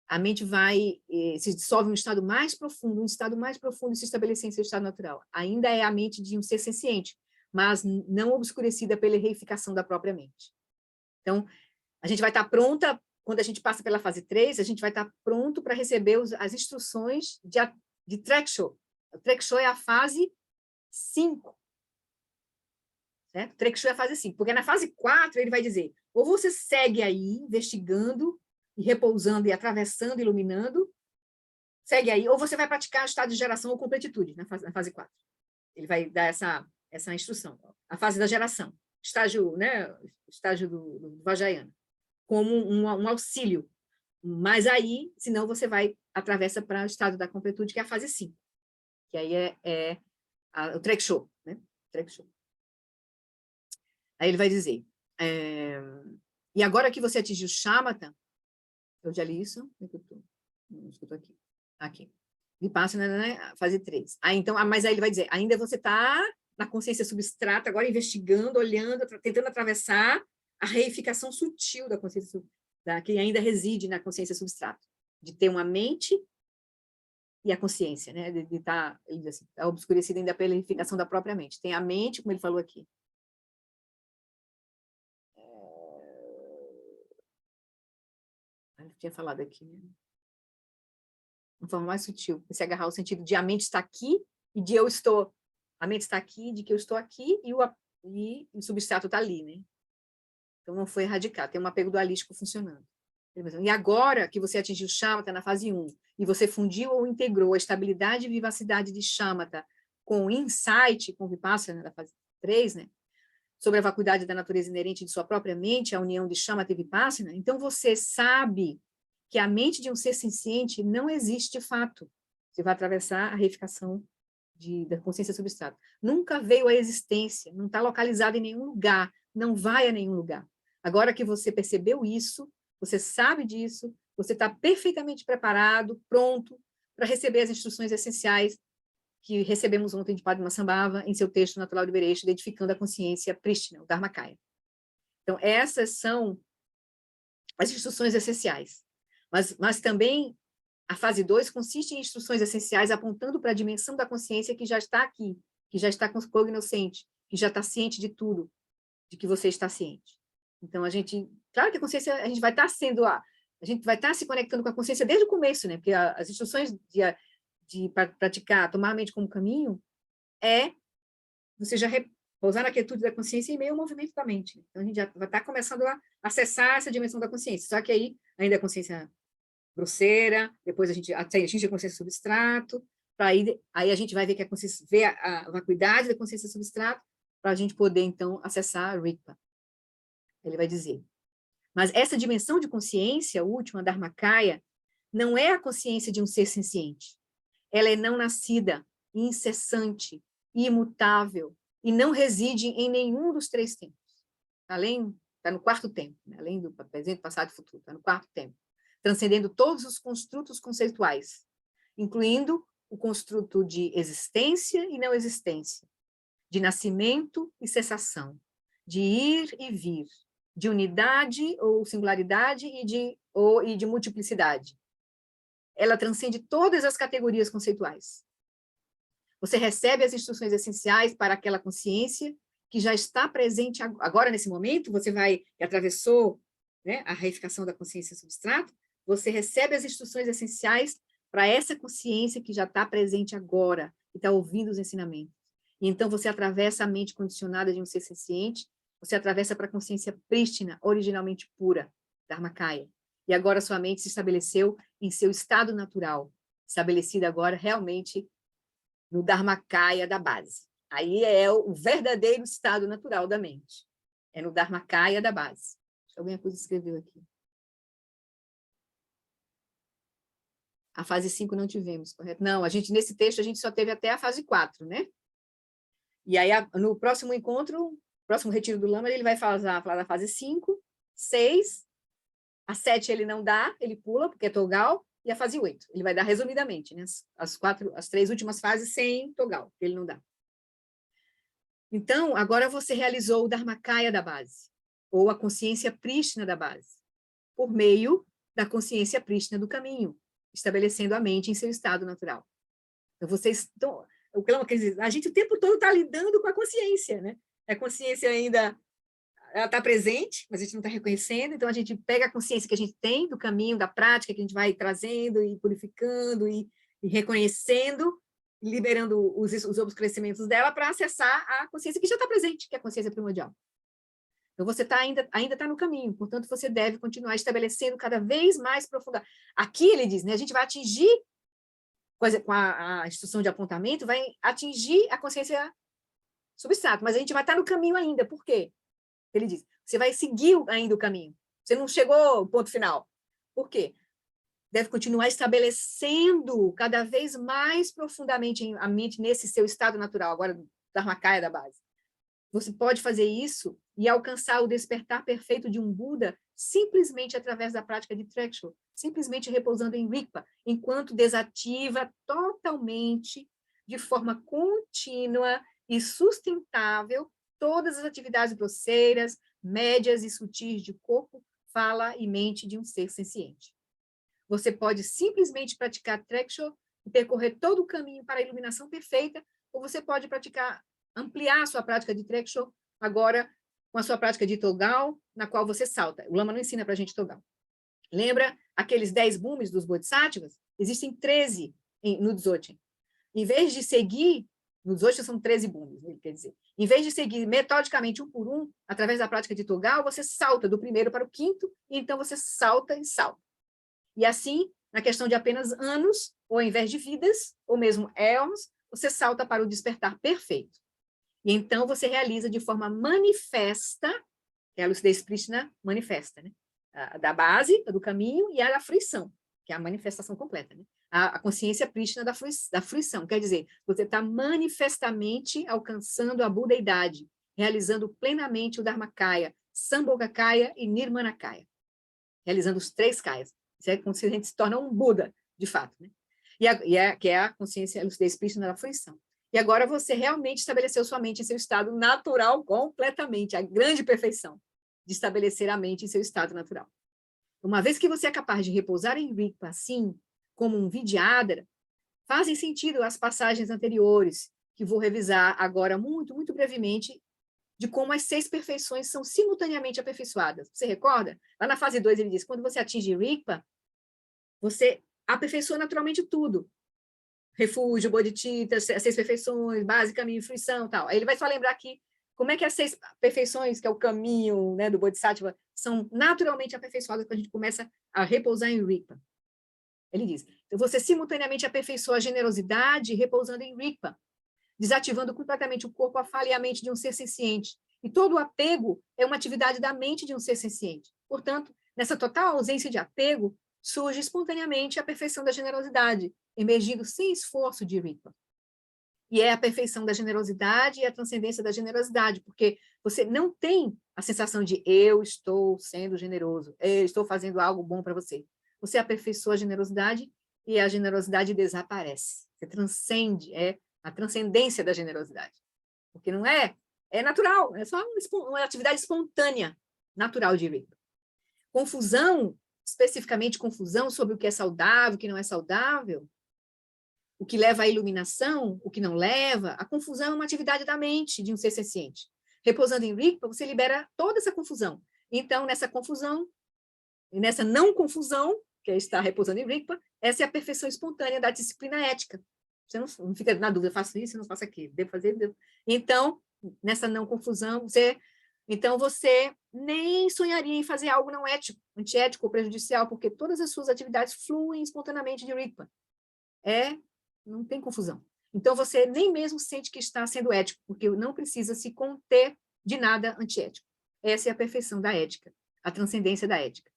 Speaker 1: a mente vai se dissolve em um estado mais profundo e se estabelecer em seu estado natural. Ainda é a mente de um ser senciente, mas não obscurecida pela reificação da própria mente. Então, a gente vai estar pronta, quando a gente passa pela fase 3, a gente vai estar pronto para receber as instruções de Treksho. O Treksho é a fase 5. Certo? Treksho é a fase 5, porque na fase 4 ele vai dizer, ou você segue aí, investigando, e repousando, e atravessando, iluminando, segue aí, ou você vai praticar o estado de geração ou completitude, na fase 4. Ele vai dar essa instrução. A fase da geração, estágio do Vajrayana, como um auxílio. Mas aí, senão você atravessa para o estado da completude, que é a fase 5, que aí é o Treksho, né? Treksho. Aí ele vai dizer, e agora que você atingiu o Shamatha, eu já li isso? Não estou aqui. Aqui. Vipassana, né? Fase 3. Então, mas aí ele vai dizer, ainda você está na consciência substrata, agora investigando, olhando, tentando atravessar a reificação sutil da consciência, que ainda reside na consciência substrata, de ter uma mente e a consciência, né? De estar, ele diz assim, tá obscurecida ainda pela reificação da própria mente. Tem a mente, como ele falou aqui. Eu tinha falado aqui, né? De uma forma mais sutil, se agarrar ao sentido de a mente está aqui e de eu estou. A mente está aqui, de que eu estou aqui e o substrato está ali, né? Então não foi erradicado, tem um apego dualístico funcionando. E agora que você atingiu o Shamatha na fase 1, e você fundiu ou integrou a estabilidade e vivacidade de Shamatha com insight, com Vipassana da fase 3, né? Sobre a vacuidade da natureza inerente de sua própria mente, a união de Shamatha e Vipassana, então você sabe que a mente de um ser senciente não existe de fato. Você vai atravessar a reificação da consciência substrata. Nunca veio à existência, não está localizada em nenhum lugar, não vai a nenhum lugar. Agora que você percebeu isso, você sabe disso, você está perfeitamente preparado, pronto, para receber as instruções essenciais que recebemos ontem de Padmasambhava em seu texto Natural de Liberation, identificando a consciência prístina, o Dharmakaya. Então, essas são as instruções essenciais. Mas também A fase 2 consiste em instruções essenciais apontando para a dimensão da consciência que já está aqui, que já está cognoscente, que já está ciente de tudo, de que você está ciente. Então, claro que a consciência, a gente vai estar se conectando com a consciência desde o começo, né? Porque as instruções de praticar, tomar a mente como caminho, você já repousar na quietude da consciência em meio ao movimento da mente. Então, a gente já vai estar começando a acessar essa dimensão da consciência. Só que aí, ainda a consciência grosseira, depois a gente atinge a consciência substrato, aí a gente vai ver que a consciência, vê a vacuidade da consciência substrato, para a gente poder, então, acessar a Rigpa. Ele vai dizer. Mas essa dimensão de consciência última, Dharmakaya, não é a consciência de um ser senciente. Ela é não nascida, incessante, imutável, e não reside em nenhum dos 3 tempos. Está no 4º tempo, né? Além do presente, passado e futuro, está no 4º tempo, transcendendo todos os construtos conceituais, incluindo o construto de existência e não existência, de nascimento e cessação, de ir e vir, de unidade ou singularidade e de multiplicidade. Ela transcende todas as categorias conceituais. Você recebe as instruções essenciais para aquela consciência que já está presente agora, nesse momento, você atravessou, né, a reificação da consciência substrato, você recebe as instruções essenciais para essa consciência que já está presente agora, que está ouvindo os ensinamentos. E então você atravessa a mente condicionada de um ser senciente, você atravessa para a consciência prístina, originalmente pura, Dharmakaya. E agora sua mente se estabeleceu em seu estado natural, estabelecida agora realmente no Dharmakaya da base. Aí é o verdadeiro estado natural da mente. É no Dharmakaya da base. Alguém escreveu aqui. A fase 5 não tivemos, correto? Não, nesse texto, a gente só teve até a fase 4, né? E aí, no próximo encontro, próximo retiro do Lama, ele vai falar da fase 5, 6, a 7 ele não dá, ele pula, porque é Togal, e a fase 8. Ele vai dar resumidamente, né? As 3 últimas fases sem Togal, que ele não dá. Então, agora você realizou o Dharmakaya da base, ou a consciência prístina da base, por meio da consciência prístina do caminho, estabelecendo a mente em seu estado natural. Então, o que quer dizer, a gente o tempo todo está lidando com a consciência, né? A consciência ainda está presente, mas a gente não está reconhecendo, então a gente pega a consciência que a gente tem do caminho, da prática, que a gente vai trazendo e purificando e reconhecendo, liberando os obscurecimentos dela para acessar a consciência que já está presente, que é a consciência primordial. Então, você ainda está no caminho, portanto, você deve continuar estabelecendo cada vez mais profunda. Aqui ele diz, né, a gente vai atingir, com a instrução de apontamento, vai atingir a consciência substrato, mas a gente vai estar no caminho ainda. Por quê? Ele diz, você vai seguir ainda o caminho. Você não chegou ao ponto final. Por quê? Deve continuar estabelecendo cada vez mais profundamente a mente nesse seu estado natural, agora da Dharmakaya da base. Você pode fazer isso e alcançar o despertar perfeito de um Buda simplesmente através da prática de Treksho, simplesmente repousando em Rigpa, enquanto desativa totalmente, de forma contínua e sustentável, todas as atividades grosseiras, médias e sutis de corpo, fala e mente de um ser senciente. Você pode simplesmente praticar Treksho e percorrer todo o caminho para a iluminação perfeita, ou você pode ampliar a sua prática de Treksho agora com a sua prática de Togal, na qual você salta. O Lama não ensina para a gente Togal. Lembra aqueles 10 bhumis dos Bodhisattvas? Existem 13 no Dzogchen. Em vez de seguir, no Dzogchen são 13 bhumis, ele quer dizer. Em vez de seguir metodicamente um por um, através da prática de Togal, você salta do primeiro para o quinto, e então você salta e salta. E assim, na questão de apenas anos, ou ao invés de vidas, ou mesmo éons, você salta para o despertar perfeito. E então você realiza de forma manifesta, que é a lucidez prístina manifesta, né? Da base, do caminho, e a fruição, que é a manifestação completa, né? A consciência prístina da fruição, quer dizer, você está manifestamente alcançando a budeidade, realizando plenamente o Dharmakaya, Sambhogakaya e Nirmanakaya, realizando os 3 kayas. Isso é como se a gente se torna um Buda, de fato, né? Que é a consciência, a lucidez prístina da fruição. E agora você realmente estabeleceu sua mente em seu estado natural completamente, a grande perfeição de estabelecer a mente em seu estado natural. Uma vez que você é capaz de repousar em Rigpa assim, como um Vidyadhara, fazem sentido as passagens anteriores, que vou revisar agora muito, muito brevemente, de como as 6 perfeições são simultaneamente aperfeiçoadas. Você recorda? Lá na fase 2 ele diz, quando você atinge Rigpa, você aperfeiçoa naturalmente tudo. Refúgio, bodhicitta, as 6 perfeições, base, caminho, fruição, tal. Aí ele vai só lembrar aqui como é que as 6 perfeições, que é o caminho, né, do Bodhisattva, são naturalmente aperfeiçoadas quando a gente começa a repousar em Rigpa. Ele diz, então você simultaneamente aperfeiçoa a generosidade repousando em Rigpa, desativando completamente o corpo, a fala e a mente de um ser senciente. E todo o apego é uma atividade da mente de um ser senciente. Portanto, nessa total ausência de apego, surge espontaneamente a perfeição da generosidade, emergindo sem esforço de Rigpa. E é a perfeição da generosidade e a transcendência da generosidade, porque você não tem a sensação de eu estou sendo generoso, eu estou fazendo algo bom para você. Você aperfeiçoa a generosidade e a generosidade desaparece. Você transcende, é a transcendência da generosidade. Porque não é, é natural, é só uma atividade espontânea, natural de Rigpa. Confusão, especificamente confusão sobre o que é saudável, o que não é saudável, o que leva à iluminação, o que não leva, a confusão é uma atividade da mente de um ser senciente. Repousando em Rigpa, você libera toda essa confusão. Então, nessa confusão, e nessa não confusão, que é estar repousando em Rigpa, essa é a perfeição espontânea da disciplina ética. Você não fica na dúvida, faço isso, não faço aquilo, devo fazer, devo. Então, nessa não confusão, então você nem sonharia em fazer algo não ético, antiético ou prejudicial, porque todas as suas atividades fluem espontaneamente de Rigpa. Não tem confusão. Então, você nem mesmo sente que está sendo ético, porque não precisa se conter de nada antiético. Essa é a perfeição da ética, a transcendência da ética.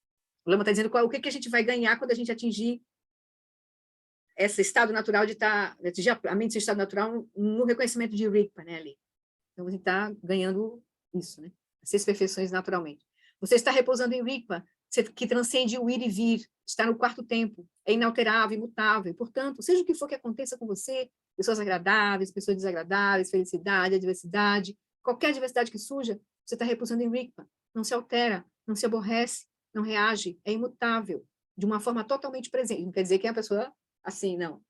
Speaker 1: O Lama está dizendo o que a gente vai ganhar quando a gente atingir esse estado natural de atingir a mente, esse estado natural no reconhecimento de Rigpa, né, ali. Então, você está ganhando isso, né? As 6 perfeições naturalmente. Você está repousando em Rigpa, que transcende o ir e vir, está no 4º tempo, é inalterável, imutável, e, portanto, seja o que for que aconteça com você, pessoas agradáveis, pessoas desagradáveis, felicidade, adversidade, qualquer adversidade que surja, você está repousando em Rigpa, não se altera, não se aborrece, não reage, é imutável, de uma forma totalmente presente. Não quer dizer que é uma pessoa assim, não.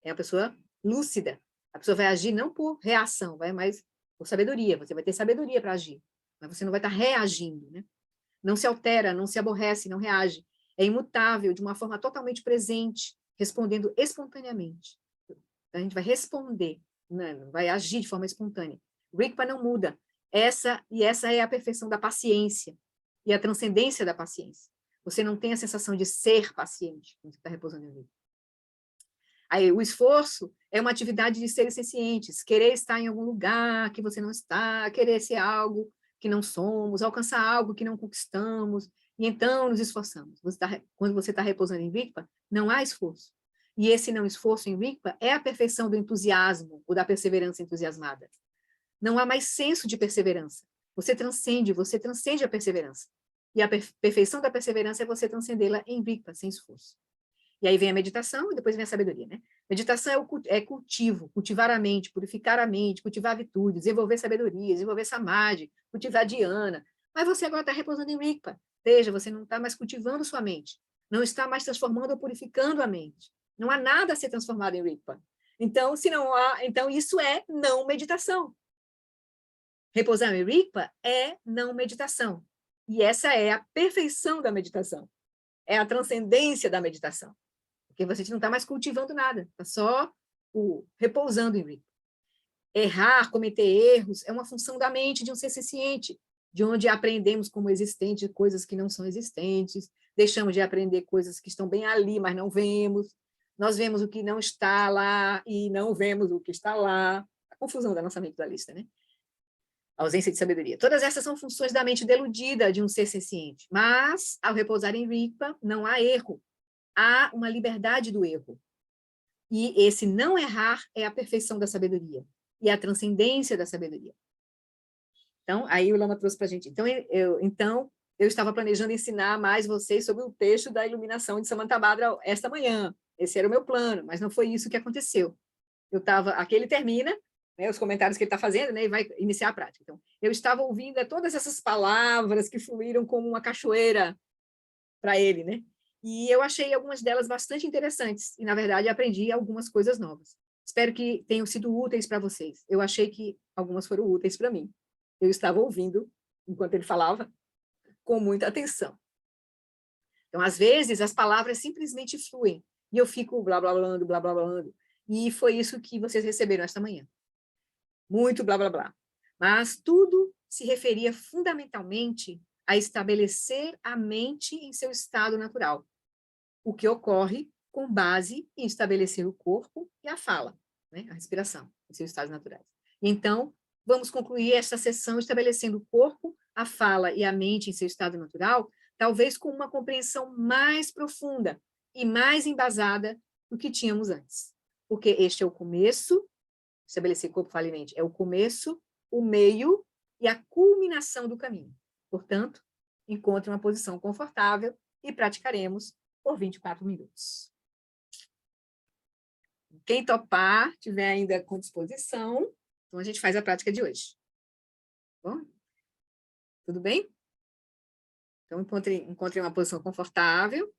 Speaker 1: É uma pessoa lúcida. A pessoa vai agir não por reação, mas por sabedoria. Você vai ter sabedoria para agir, mas você não vai estar reagindo, né? Não se altera, não se aborrece, não reage. É imutável, de uma forma totalmente presente, respondendo espontaneamente. Então, a gente vai responder, né? Vai agir de forma espontânea. Rigpa não muda. Essa é a perfeição da paciência e a transcendência da paciência. Você não tem a sensação de ser paciente quando você está repousando em Rigpa. Aí, o esforço é uma atividade de seres sencientes, querer estar em algum lugar que você não está, querer ser algo que não somos, alcançar algo que não conquistamos, e então nos esforçamos. Quando você está repousando em Rigpa, não há esforço. E esse não esforço em Rigpa é a perfeição do entusiasmo, ou da perseverança entusiasmada. Não há mais senso de perseverança. Você transcende a perseverança. E a perfeição da perseverança é você transcendê-la em Rigpa, sem esforço. E aí vem a meditação e depois vem a sabedoria, né? Meditação é cultivo, cultivar a mente, purificar a mente, cultivar a virtude, desenvolver sabedoria, desenvolver samadhi, cultivar dhyana. Mas você agora está repousando em Rigpa. Veja, você não está mais cultivando sua mente, não está mais transformando ou purificando a mente. Não há nada a ser transformado em Rigpa. Então, se não há, então isso é não meditação. Repousar em Rigpa é não meditação. E essa é a perfeição da meditação. É a transcendência da meditação. Porque você não está mais cultivando nada, está só repousando em Rigpa. Errar, cometer erros, é uma função da mente de um ser senciente, de onde aprendemos como existente coisas que não são existentes, deixamos de aprender coisas que estão bem ali, mas não vemos, nós vemos o que não está lá e não vemos o que está lá. A confusão da nossa mente dualista, né? A ausência de sabedoria. Todas essas são funções da mente deludida de um ser senciente, mas, ao repousar em Rigpa, não há erro, há uma liberdade do erro. E esse não errar é a perfeição da sabedoria, e a transcendência da sabedoria. Então, aí o Lama trouxe para a gente. Então, eu estava planejando ensinar mais vocês sobre o texto da iluminação de Samantabhadra esta manhã. Esse era o meu plano, mas não foi isso que aconteceu. Aqui ele termina, né, os comentários que ele está fazendo, né, e vai iniciar a prática. Então, eu estava ouvindo todas essas palavras que fluíram como uma cachoeira para ele, né? E eu achei algumas delas bastante interessantes, e, na verdade, aprendi algumas coisas novas. Espero que tenham sido úteis para vocês. Eu achei que algumas foram úteis para mim. Eu estava ouvindo, enquanto ele falava, com muita atenção. Então, às vezes, as palavras simplesmente fluem, e eu fico blá, blá, blá, blá, blá, blá, e foi isso que vocês receberam esta manhã. Muito blá, blá, blá. Mas tudo se referia fundamentalmente a estabelecer a mente em seu estado natural, o que ocorre com base em estabelecer o corpo e a fala, né? A respiração, em seus estados naturais. Então, vamos concluir esta sessão estabelecendo o corpo, a fala e a mente em seu estado natural, talvez com uma compreensão mais profunda e mais embasada do que tínhamos antes. Porque este é o começo, estabelecer corpo, fala e mente, é o começo, o meio e a culminação do caminho. Portanto, encontre uma posição confortável e praticaremos por 24 minutos. Quem topar, tiver ainda com disposição, então a gente faz a prática de hoje. Bom? Tudo bem? Então, encontre uma posição confortável.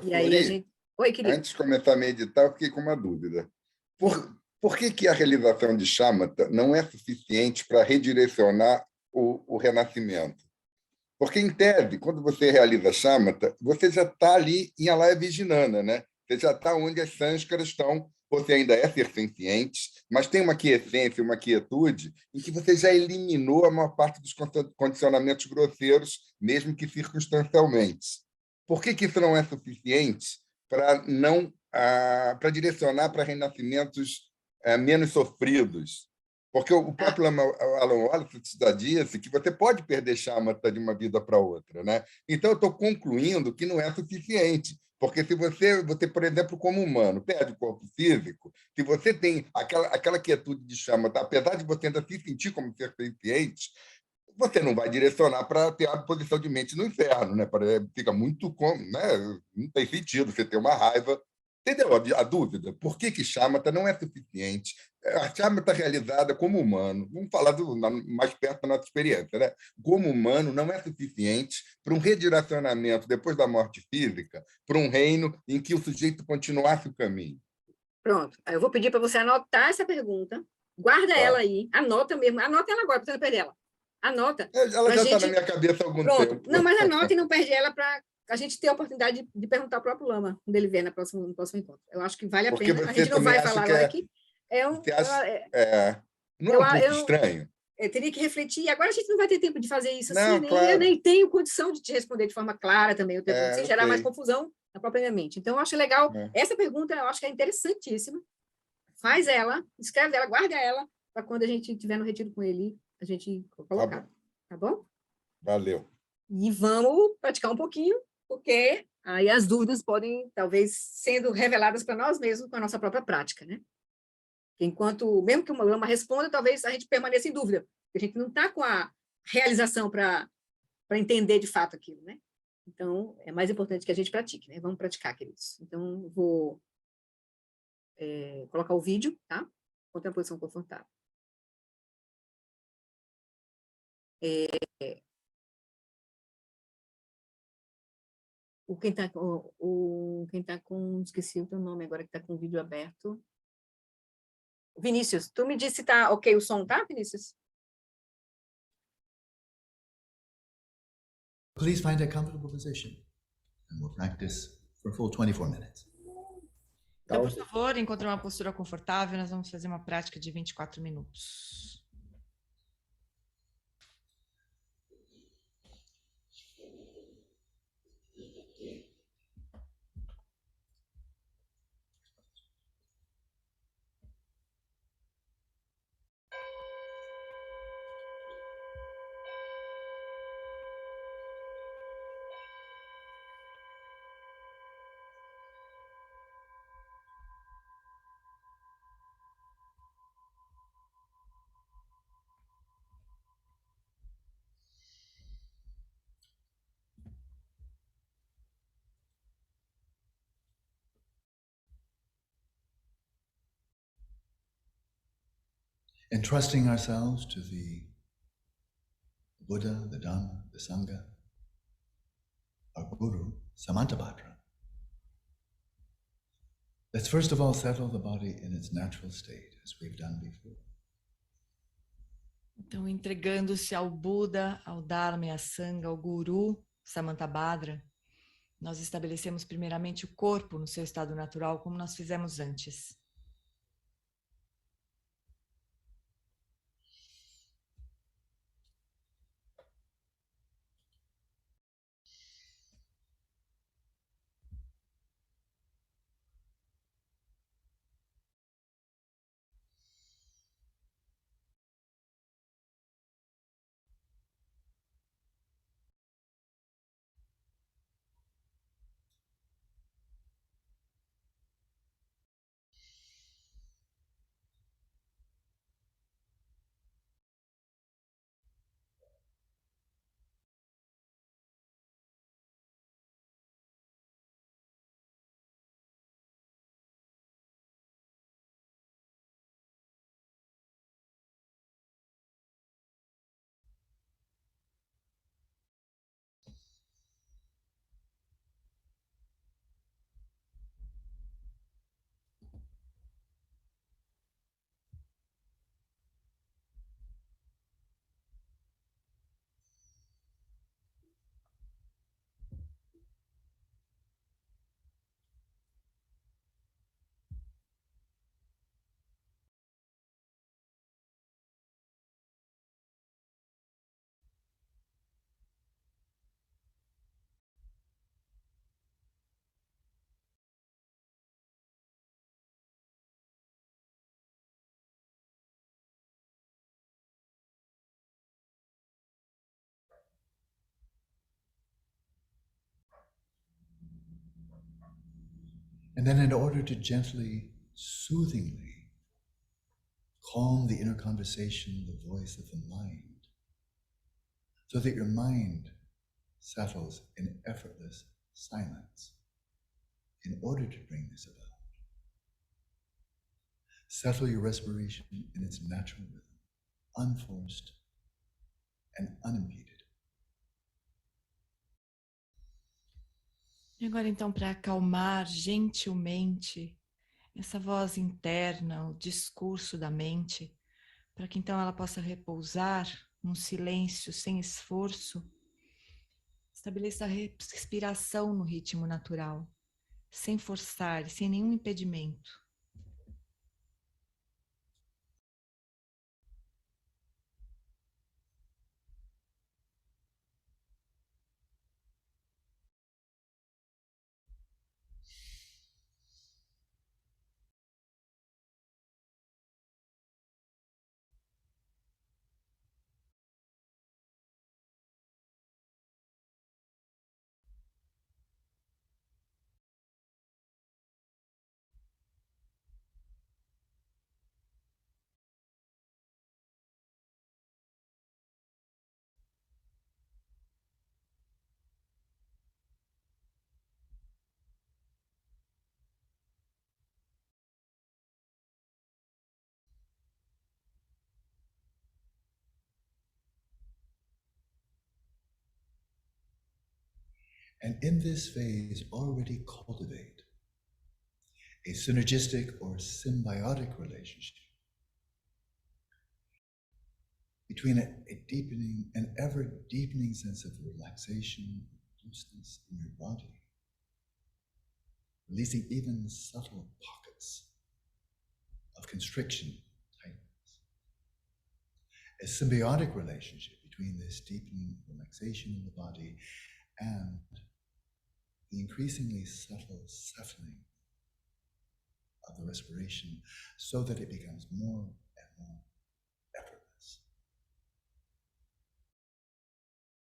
Speaker 1: E aí a gente... Oi, querido.
Speaker 3: Antes de começar a meditar, eu fiquei com uma dúvida. Por que a realização de shamatha não é suficiente para redirecionar o renascimento? Porque, em tese, quando você realiza shamatha, você já está ali em alaya vijnana, né? Você já está onde as sânskaras estão, você ainda é ser senciente, mas tem uma quiescência, uma quietude, em que você já eliminou a maior parte dos condicionamentos grosseiros, mesmo que circunstancialmente. Por que isso não é suficiente para para direcionar para renascimentos menos sofridos? Porque o próprio Alan Wallace já disse que você pode perder shamatha de uma vida para outra, né? Então, eu estou concluindo que não é suficiente, porque se você, por exemplo, como humano, perde o corpo físico, se você tem aquela quietude de shamatha, apesar de você ainda se sentir como ser senciente, você não vai direcionar para ter a posição de mente no inferno, né? Fica muito... né? Não tem sentido você ter uma raiva. Entendeu a dúvida? Por que shamatha não é suficiente? A shamatha realizada como humano, vamos falar mais perto da nossa experiência, né? Como humano, não é suficiente para um redirecionamento depois da morte física, para um reino em que o sujeito continuasse o caminho.
Speaker 1: Pronto. Eu vou pedir para você anotar essa pergunta, guarda ela aí, anota mesmo, anota ela agora, para você não perder ela. Anota.
Speaker 3: Ela já está na minha cabeça há algum tempo.
Speaker 1: Não, mas anota e não perde ela para a gente ter a oportunidade de perguntar ao próprio Lama, quando ele vier no próximo encontro. Eu acho que vale a pena. A gente não vai falar agora aqui.
Speaker 3: Não é um pouco estranho?
Speaker 1: Eu teria que refletir. Agora a gente não vai ter tempo de fazer isso
Speaker 3: não,
Speaker 1: assim,
Speaker 3: claro.
Speaker 1: Eu nem tenho condição de te responder de forma clara também, sem gerar mais confusão na própria minha mente. Então, eu acho legal. Essa pergunta, eu acho que é interessantíssima. Faz ela, escreve ela, guarda ela, para quando a gente estiver no retiro com ele, a gente colocar. Tá bom?
Speaker 3: Valeu.
Speaker 1: E vamos praticar um pouquinho, porque aí as dúvidas podem, talvez, sendo reveladas para nós mesmos com a nossa própria prática, né? Enquanto, mesmo que uma lama responda, talvez a gente permaneça em dúvida, porque a gente não está com a realização para entender de fato aquilo, né? Então, é mais importante que a gente pratique, né? Vamos praticar, queridos. Então, vou colocar o vídeo, tá? Encontre a posição confortável. Quem tá com, esqueci o teu nome agora, que está com o vídeo aberto. Vinícius, tu me disse se tá ok o som, tá, Vinícius?
Speaker 4: Please find a comfortable position, and we'll practice for a full 24 minutes.
Speaker 5: Então, por favor, encontre uma postura confortável, nós vamos fazer uma prática de 24 minutos.
Speaker 4: Entrusting ourselves to the Buddha, the Dhamma, the Sangha, our Guru, Samantabhadra, Let's first of all settle the body in its natural state, as we've done before.
Speaker 5: Então, entregando-se ao Buda, ao Dharma e à Sangha, ao Guru, Samantabhadra, nós estabelecemos primeiramente o corpo no seu estado natural, como nós fizemos antes.
Speaker 4: And then in order to gently, soothingly calm the inner conversation, the voice of the mind, so that your mind settles in effortless silence, in order to bring this about, settle your respiration in its natural rhythm, unforced and unimpeded.
Speaker 5: E agora, então, para acalmar gentilmente essa voz interna, o discurso da mente, para que então ela possa repousar num silêncio sem esforço, estabeleça a respiração no ritmo natural, sem forçar, sem nenhum impedimento.
Speaker 4: And in this phase, already cultivate a synergistic or symbiotic relationship between a deepening, an ever deepening sense of relaxation, looseness in your body, releasing even subtle pockets of constriction, tightness. A symbiotic relationship between this deepening relaxation in the body and the increasingly subtle settling of the respiration, so that it becomes more and more effortless.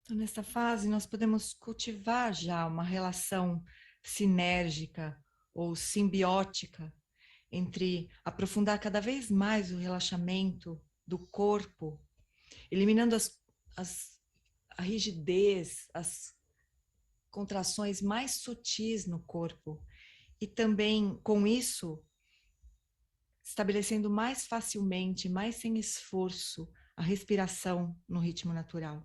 Speaker 5: Então, nessa fase, nós podemos cultivar já uma relação sinérgica ou simbiótica entre aprofundar cada vez mais o relaxamento do corpo, eliminando a rigidez, as contrações mais sutis no corpo, e também, com isso, estabelecendo mais facilmente, mais sem esforço, a respiração no ritmo natural.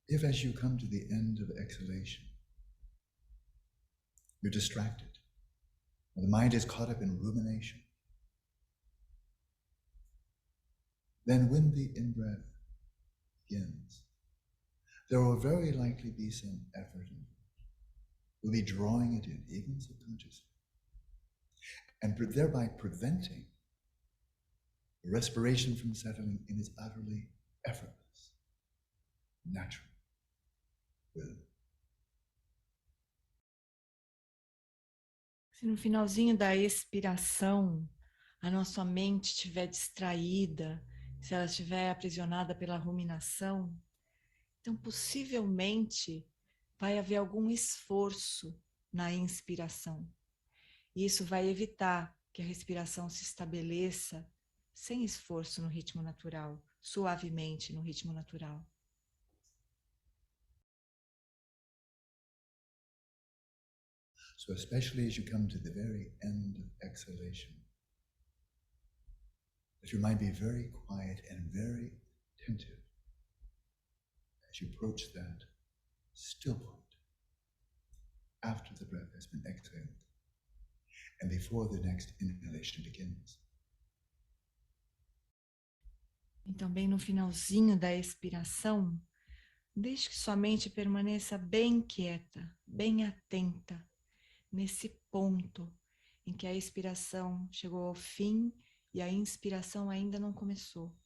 Speaker 4: If as you come to the end of exhalation, you're distracted, or the mind is caught up in rumination, then when the in-breath begins, there will very likely be some effort involved. You'll be drawing it in, even subconsciously, and thereby preventing the respiration from settling in its utterly effortless, natural rhythm.
Speaker 5: Se no finalzinho da expiração a nossa mente estiver distraída, se ela estiver aprisionada pela ruminação, então possivelmente vai haver algum esforço na inspiração. E isso vai evitar que a respiração se estabeleça sem esforço no ritmo natural, suavemente no ritmo natural.
Speaker 4: So especially as you come to the very end of exhalation, let your mind be very quiet and very attentive as you approach that still point after the breath has been exhaled and before the next inhalation begins.
Speaker 5: Então, bem no finalzinho da expiração, deixe que sua mente permaneça bem quieta, bem atenta, nesse ponto em que a expiração chegou ao fim e a inspiração ainda não começou.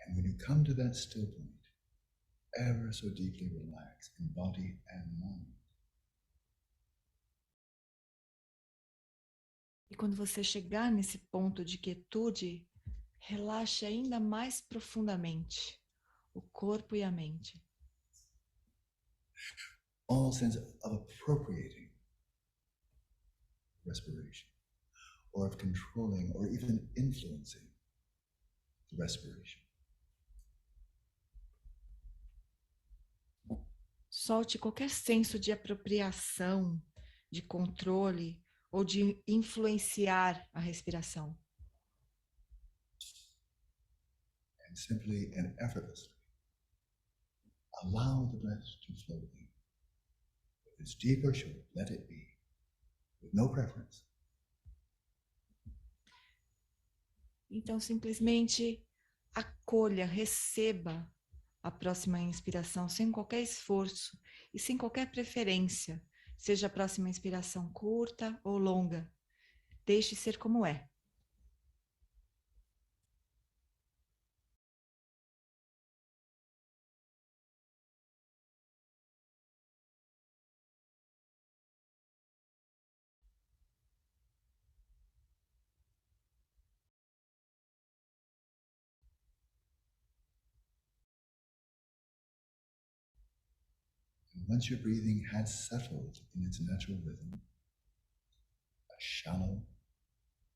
Speaker 4: And when you come to that still point, ever so deeply relax in body and mind.
Speaker 5: E quando você chegar nesse ponto de quietude, relaxe ainda mais profundamente o corpo e a mente.
Speaker 4: All sense of appropriating respiration, or of controlling or even influencing the respiration.
Speaker 5: Solte qualquer senso de apropriação, de controle ou de influenciar a respiração.
Speaker 4: And simply and effortlessly allow the breath to flow in. If it's deep or short, let it be, with no preference.
Speaker 5: Então, simplesmente acolha, receba a próxima inspiração sem qualquer esforço e sem qualquer preferência, seja a próxima inspiração curta ou longa. Deixe ser como é.
Speaker 4: And once your breathing has settled in its natural rhythm, a shallow,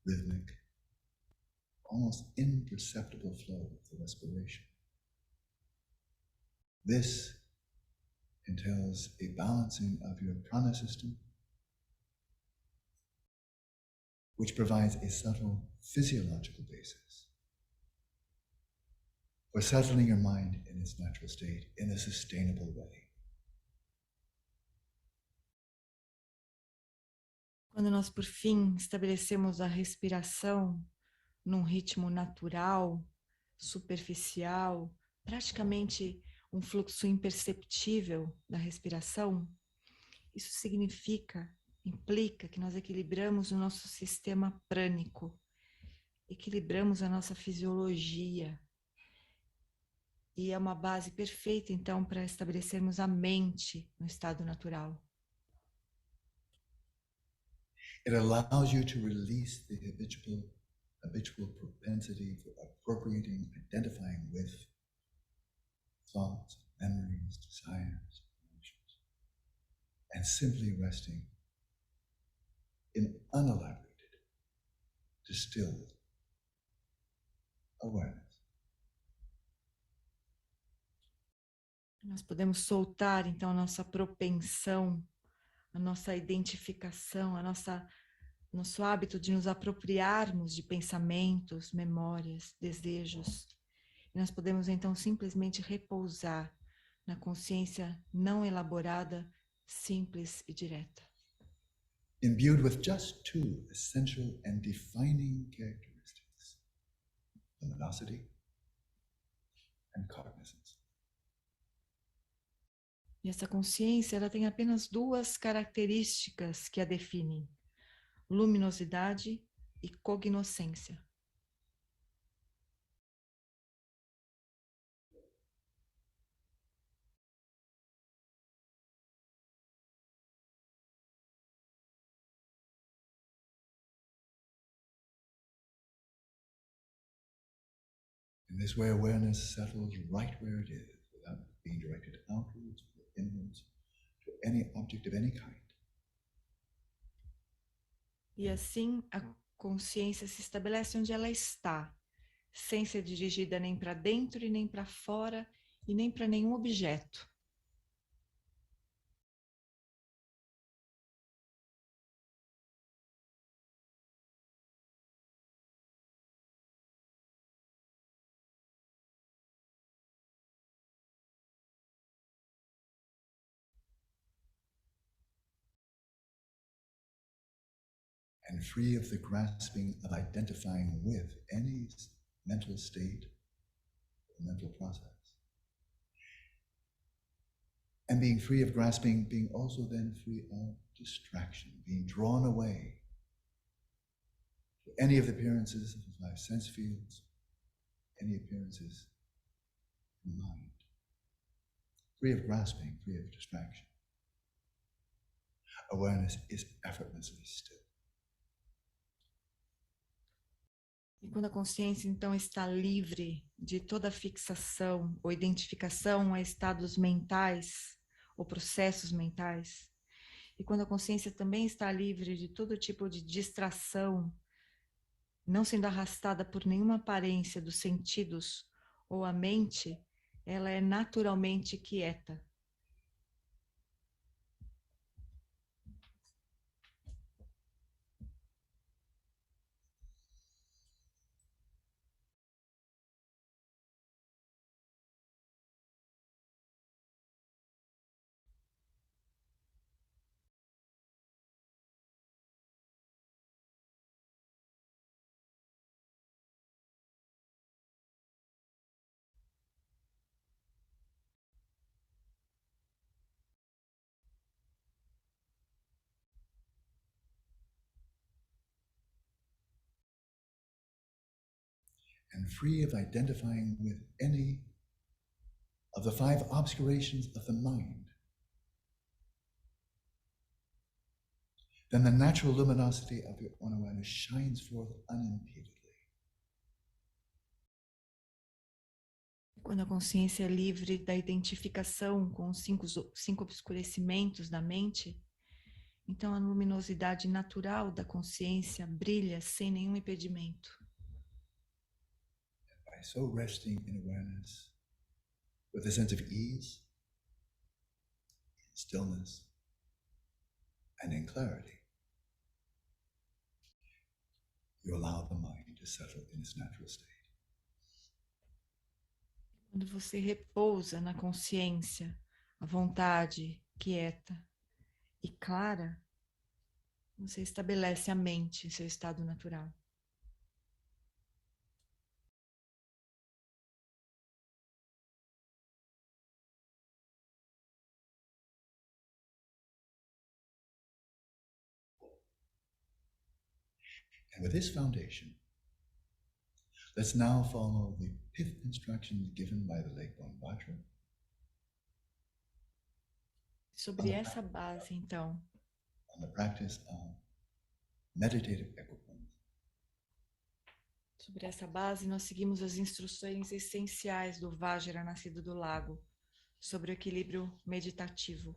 Speaker 4: rhythmic, almost imperceptible flow of the respiration. This entails a balancing of your prana system, which provides a subtle physiological basis for settling your mind in its natural state in a sustainable way.
Speaker 5: Quando nós, por fim, estabelecemos a respiração num ritmo natural, superficial, praticamente um fluxo imperceptível da respiração, isso implica que nós equilibramos o nosso sistema prânico, equilibramos a nossa fisiologia. E é uma base perfeita, então, para estabelecermos a mente no estado natural.
Speaker 4: It allows you to release the habitual propensity for appropriating, identifying with thoughts, memories, desires, emotions, and simply resting in unelaborated, distilled awareness.
Speaker 5: Nós podemos soltar, então, a nossa propensão, a nossa identificação, nosso hábito de nos apropriarmos de pensamentos, memórias, desejos, E nós podemos então simplesmente repousar na consciência não elaborada, simples e direta.
Speaker 4: Imbued with just two essential and defining characteristics: luminosity and cognizance.
Speaker 5: E essa consciência, ela tem apenas duas características que a definem: luminosidade e cognoscência.
Speaker 4: In this way, awareness settles right where it is, without being directed outwards or inwards to any object of any kind.
Speaker 5: E assim a consciência se estabelece onde ela está, sem ser dirigida nem para dentro e nem para fora e nem para nenhum objeto.
Speaker 4: And free of the grasping of identifying with any mental state or mental process. And being free of grasping, being also then free of distraction, being drawn away to any of the appearances of the five sense fields, any appearances in the mind. Free of grasping, free of distraction. Awareness is effortlessly still.
Speaker 5: E quando a consciência, então, está livre de toda fixação ou identificação a estados mentais ou processos mentais, e quando a consciência também está livre de todo tipo de distração, não sendo arrastada por nenhuma aparência dos sentidos ou a mente, ela é naturalmente quieta.
Speaker 4: And free of identifying with any of the five obscurations of the mind, then the natural luminosity of your own awareness shines forth unimpededly.
Speaker 5: Quando a consciência é livre da identificação com os cinco obscurecimentos da mente, então a luminosidade natural da consciência brilha sem nenhum impedimento.
Speaker 4: By so resting in awareness, with a sense of ease, in stillness, and in clarity, you allow the mind to settle in its natural state.
Speaker 5: Quando você repousa na consciência, a vontade quieta e clara, você estabelece a mente em seu estado natural.
Speaker 4: And with this foundation, let's now follow the fifth instruction given by the late Bon Batra.
Speaker 5: Sobre essa base, então,
Speaker 4: On the practice of meditative equipoise.
Speaker 5: sobre essa base, nós seguimos as instruções essenciais do Vajra nascido do lago, sobre o equilíbrio meditativo.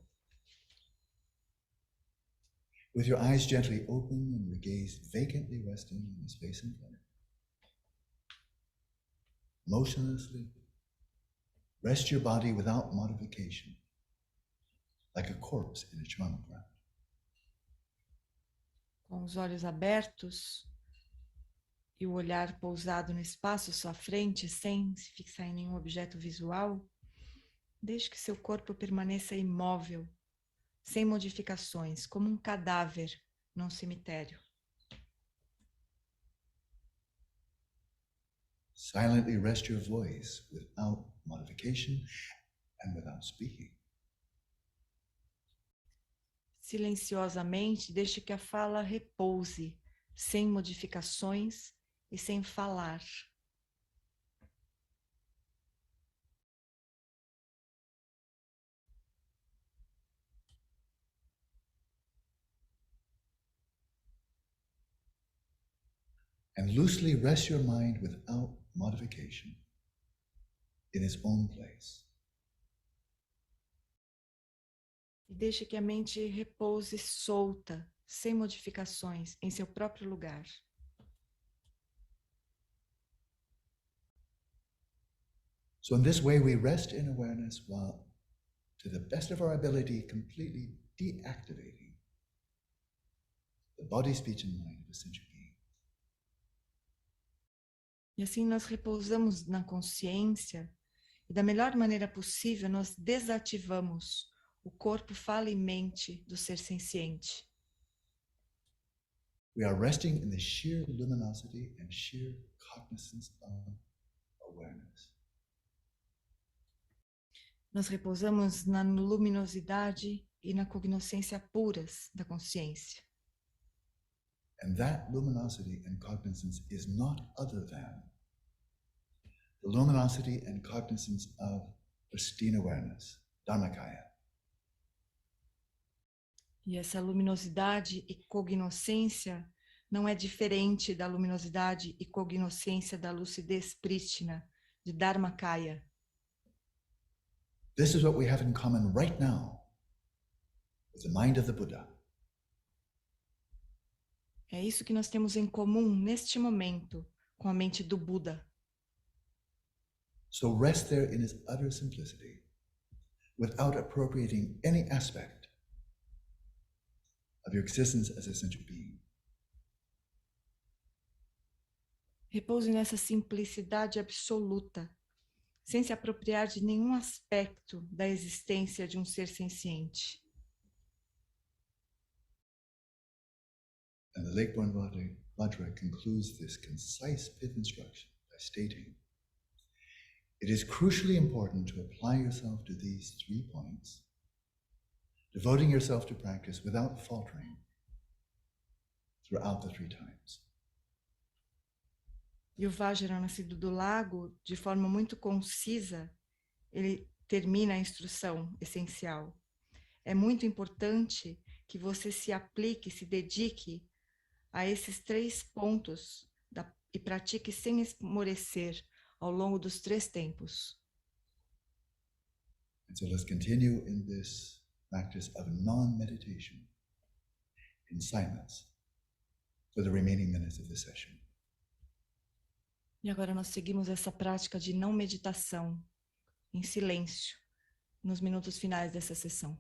Speaker 4: With your eyes gently open and your gaze vacantly resting in the space in front. Motionlessly, rest your body without modification, like a corpse in a charnel ground.
Speaker 5: Com os olhos abertos e o olhar pousado no espaço à sua frente, sem se fixar em nenhum objeto visual, deixe que seu corpo permaneça imóvel, sem modificações, como um cadáver num cemitério.
Speaker 4: Silently rest your voice without modification and without speaking.
Speaker 5: Silenciosamente, deixe que a fala repouse, sem modificações e sem falar.
Speaker 4: And loosely rest your mind without modification in its own place.
Speaker 5: E deixe que a mente repouse solta, sem modificações, em seu próprio lugar.
Speaker 4: So in this way, we rest in awareness while, to the best of our ability, completely deactivating the body, speech, and mind of a sentient being.
Speaker 5: E assim nós repousamos na consciência e da melhor maneira possível nós desativamos o corpo, fala e mente do ser senciente.
Speaker 4: We are resting in the sheer luminosity and sheer cognizance of awareness.
Speaker 5: Nós repousamos na luminosidade e na cognoscência puras da consciência.
Speaker 4: And that luminosity and cognizance is not other than the luminosity and cognizance of pristine awareness, Dharmakaya.
Speaker 5: E essa luminosidade e cognoscência não é diferente da luminosidade e cognoscência da lucidez prístina, de Dharmakaya.
Speaker 4: This is what we have in common right now with the mind of the Buddha.
Speaker 5: É isso que nós temos em comum neste momento com a mente do Buda.
Speaker 4: So rest there in its utter simplicity, without appropriating any aspect of your existence as a sentient being.
Speaker 5: Repouse nessa simplicidade absoluta, sem se apropriar de nenhum aspecto da existência de um ser senciente.
Speaker 4: And the Lakeborn Vajra concludes this concise fifth instruction by stating, it is crucially important to apply yourself to these 3 points, devoting yourself to practice without faltering throughout the 3 times.
Speaker 5: E o Vajra, nascido do lago, de forma muito concisa, ele termina a instrução essencial. É muito importante que você se aplique, se dedique a esses 3 pontos e pratique sem esmorecer ao longo dos 3 tempos.
Speaker 4: And so let's continue in this practice of non-meditation in silence for the remaining minutes of the session.
Speaker 5: E agora nós seguimos essa prática de não meditação, em silêncio, nos minutos finais dessa sessão.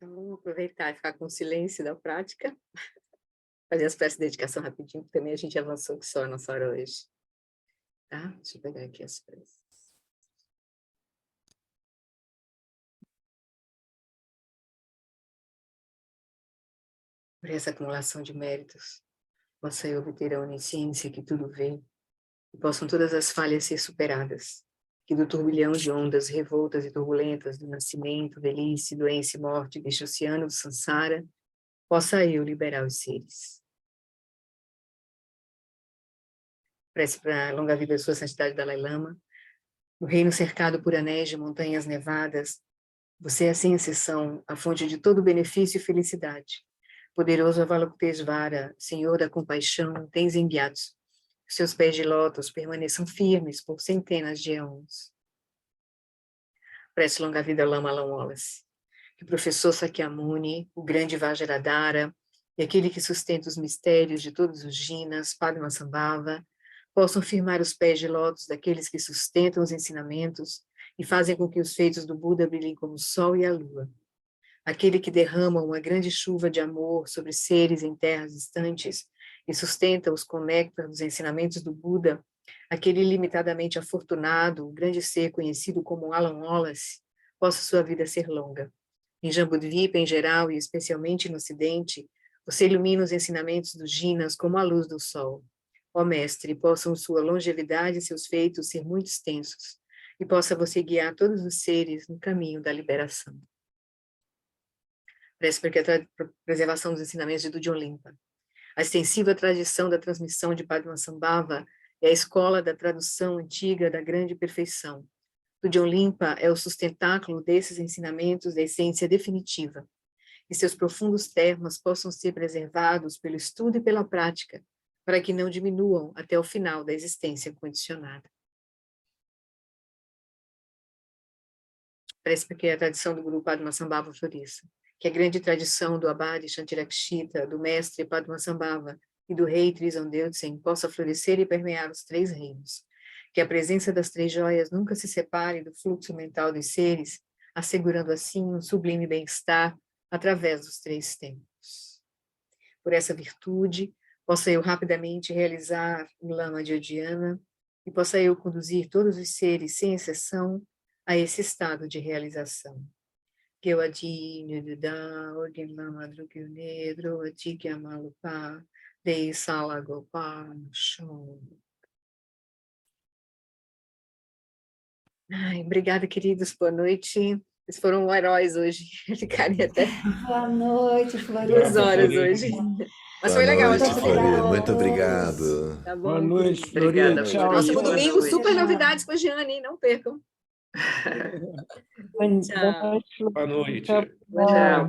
Speaker 1: Então, vamos aproveitar e ficar com o silêncio da prática. Fazer as preces de dedicação rapidinho, porque também a gente avançou que só a nossa hora hoje. Tá? Deixa eu pegar aqui as preces. Por essa acumulação de méritos, possa eu obter a onisciência que tudo vê, e possam todas as falhas ser superadas, que do turbilhão de ondas revoltas e turbulentas do nascimento, velhice, doença e morte deste oceano do Sansara, possa eu liberar os seres. Prece para a longa vida de Sua Santidade Dalai Lama. No reino cercado por anéis de montanhas nevadas, você é sem exceção a fonte de todo benefício e felicidade. Poderoso Avalokitesvara, Senhor da compaixão, tens enviado. Seus pés de lótus permaneçam firmes por centenas de anos. Prece longa vida Lama Alam Wallace. Que o professor Sakyamuni, o grande Vajradhara, e aquele que sustenta os mistérios de todos os Jinas, Padmasambhava, possam firmar os pés de lótus daqueles que sustentam os ensinamentos e fazem com que os feitos do Buda brilhem como o sol e a lua. Aquele que derrama uma grande chuva de amor sobre seres em terras distantes e sustenta-os com néctar dos ensinamentos do Buda, aquele ilimitadamente afortunado, o grande ser conhecido como Alan Wallace, possa sua vida ser longa. Em Jambudvipa, em geral, e especialmente no Ocidente, você ilumina os ensinamentos dos Jinas como a luz do sol. Ó Mestre, possam sua longevidade e seus feitos ser muito extensos, e possa você guiar todos os seres no caminho da liberação. Prece para que a preservação dos ensinamentos de Dudjom Limpa. A extensiva tradição da transmissão de Padmasambhava é a escola da tradução antiga da grande perfeição. Dudjom Limpa é o sustentáculo desses ensinamentos da essência definitiva, e seus profundos termos possam ser preservados pelo estudo e pela prática, para que não diminuam até o final da existência condicionada. Parece que a tradição do Guru Padmasambhava floresça, que a grande tradição do Abhadi Shantirakshita, do mestre Padmasambhava e do rei Trizondeltsen possa florescer e permear os três reinos, que a presença das três joias nunca se separe do fluxo mental dos seres, assegurando assim um sublime bem-estar através dos três tempos. Por essa virtude, possa eu rapidamente realizar o Lama de Odiana e possa eu conduzir todos os seres, sem exceção, a esse estado de realização. Que eu adine da orgem Lama Drukyu Nedro, Atikya Malupa, Dei Salagopa, Shom. Ai, obrigada, queridos, boa noite. Vocês foram heróis hoje, ficarem até
Speaker 6: Boa noite, Floresta.
Speaker 1: 2 horas hoje. Mas foi legal,
Speaker 2: noite,
Speaker 1: acho que foi
Speaker 2: Flori.
Speaker 1: legal.
Speaker 2: Muito obrigado.
Speaker 1: Tá bom,
Speaker 7: Boa noite,
Speaker 1: querido. Obrigada.
Speaker 7: Flori. Tchau.
Speaker 1: Próximo
Speaker 6: Boa
Speaker 1: domingo,
Speaker 6: noite.
Speaker 1: super novidades com a Giane, hein? Não percam.
Speaker 6: Boa
Speaker 1: Tchau.
Speaker 6: noite,
Speaker 7: Boa noite.
Speaker 1: Tchau.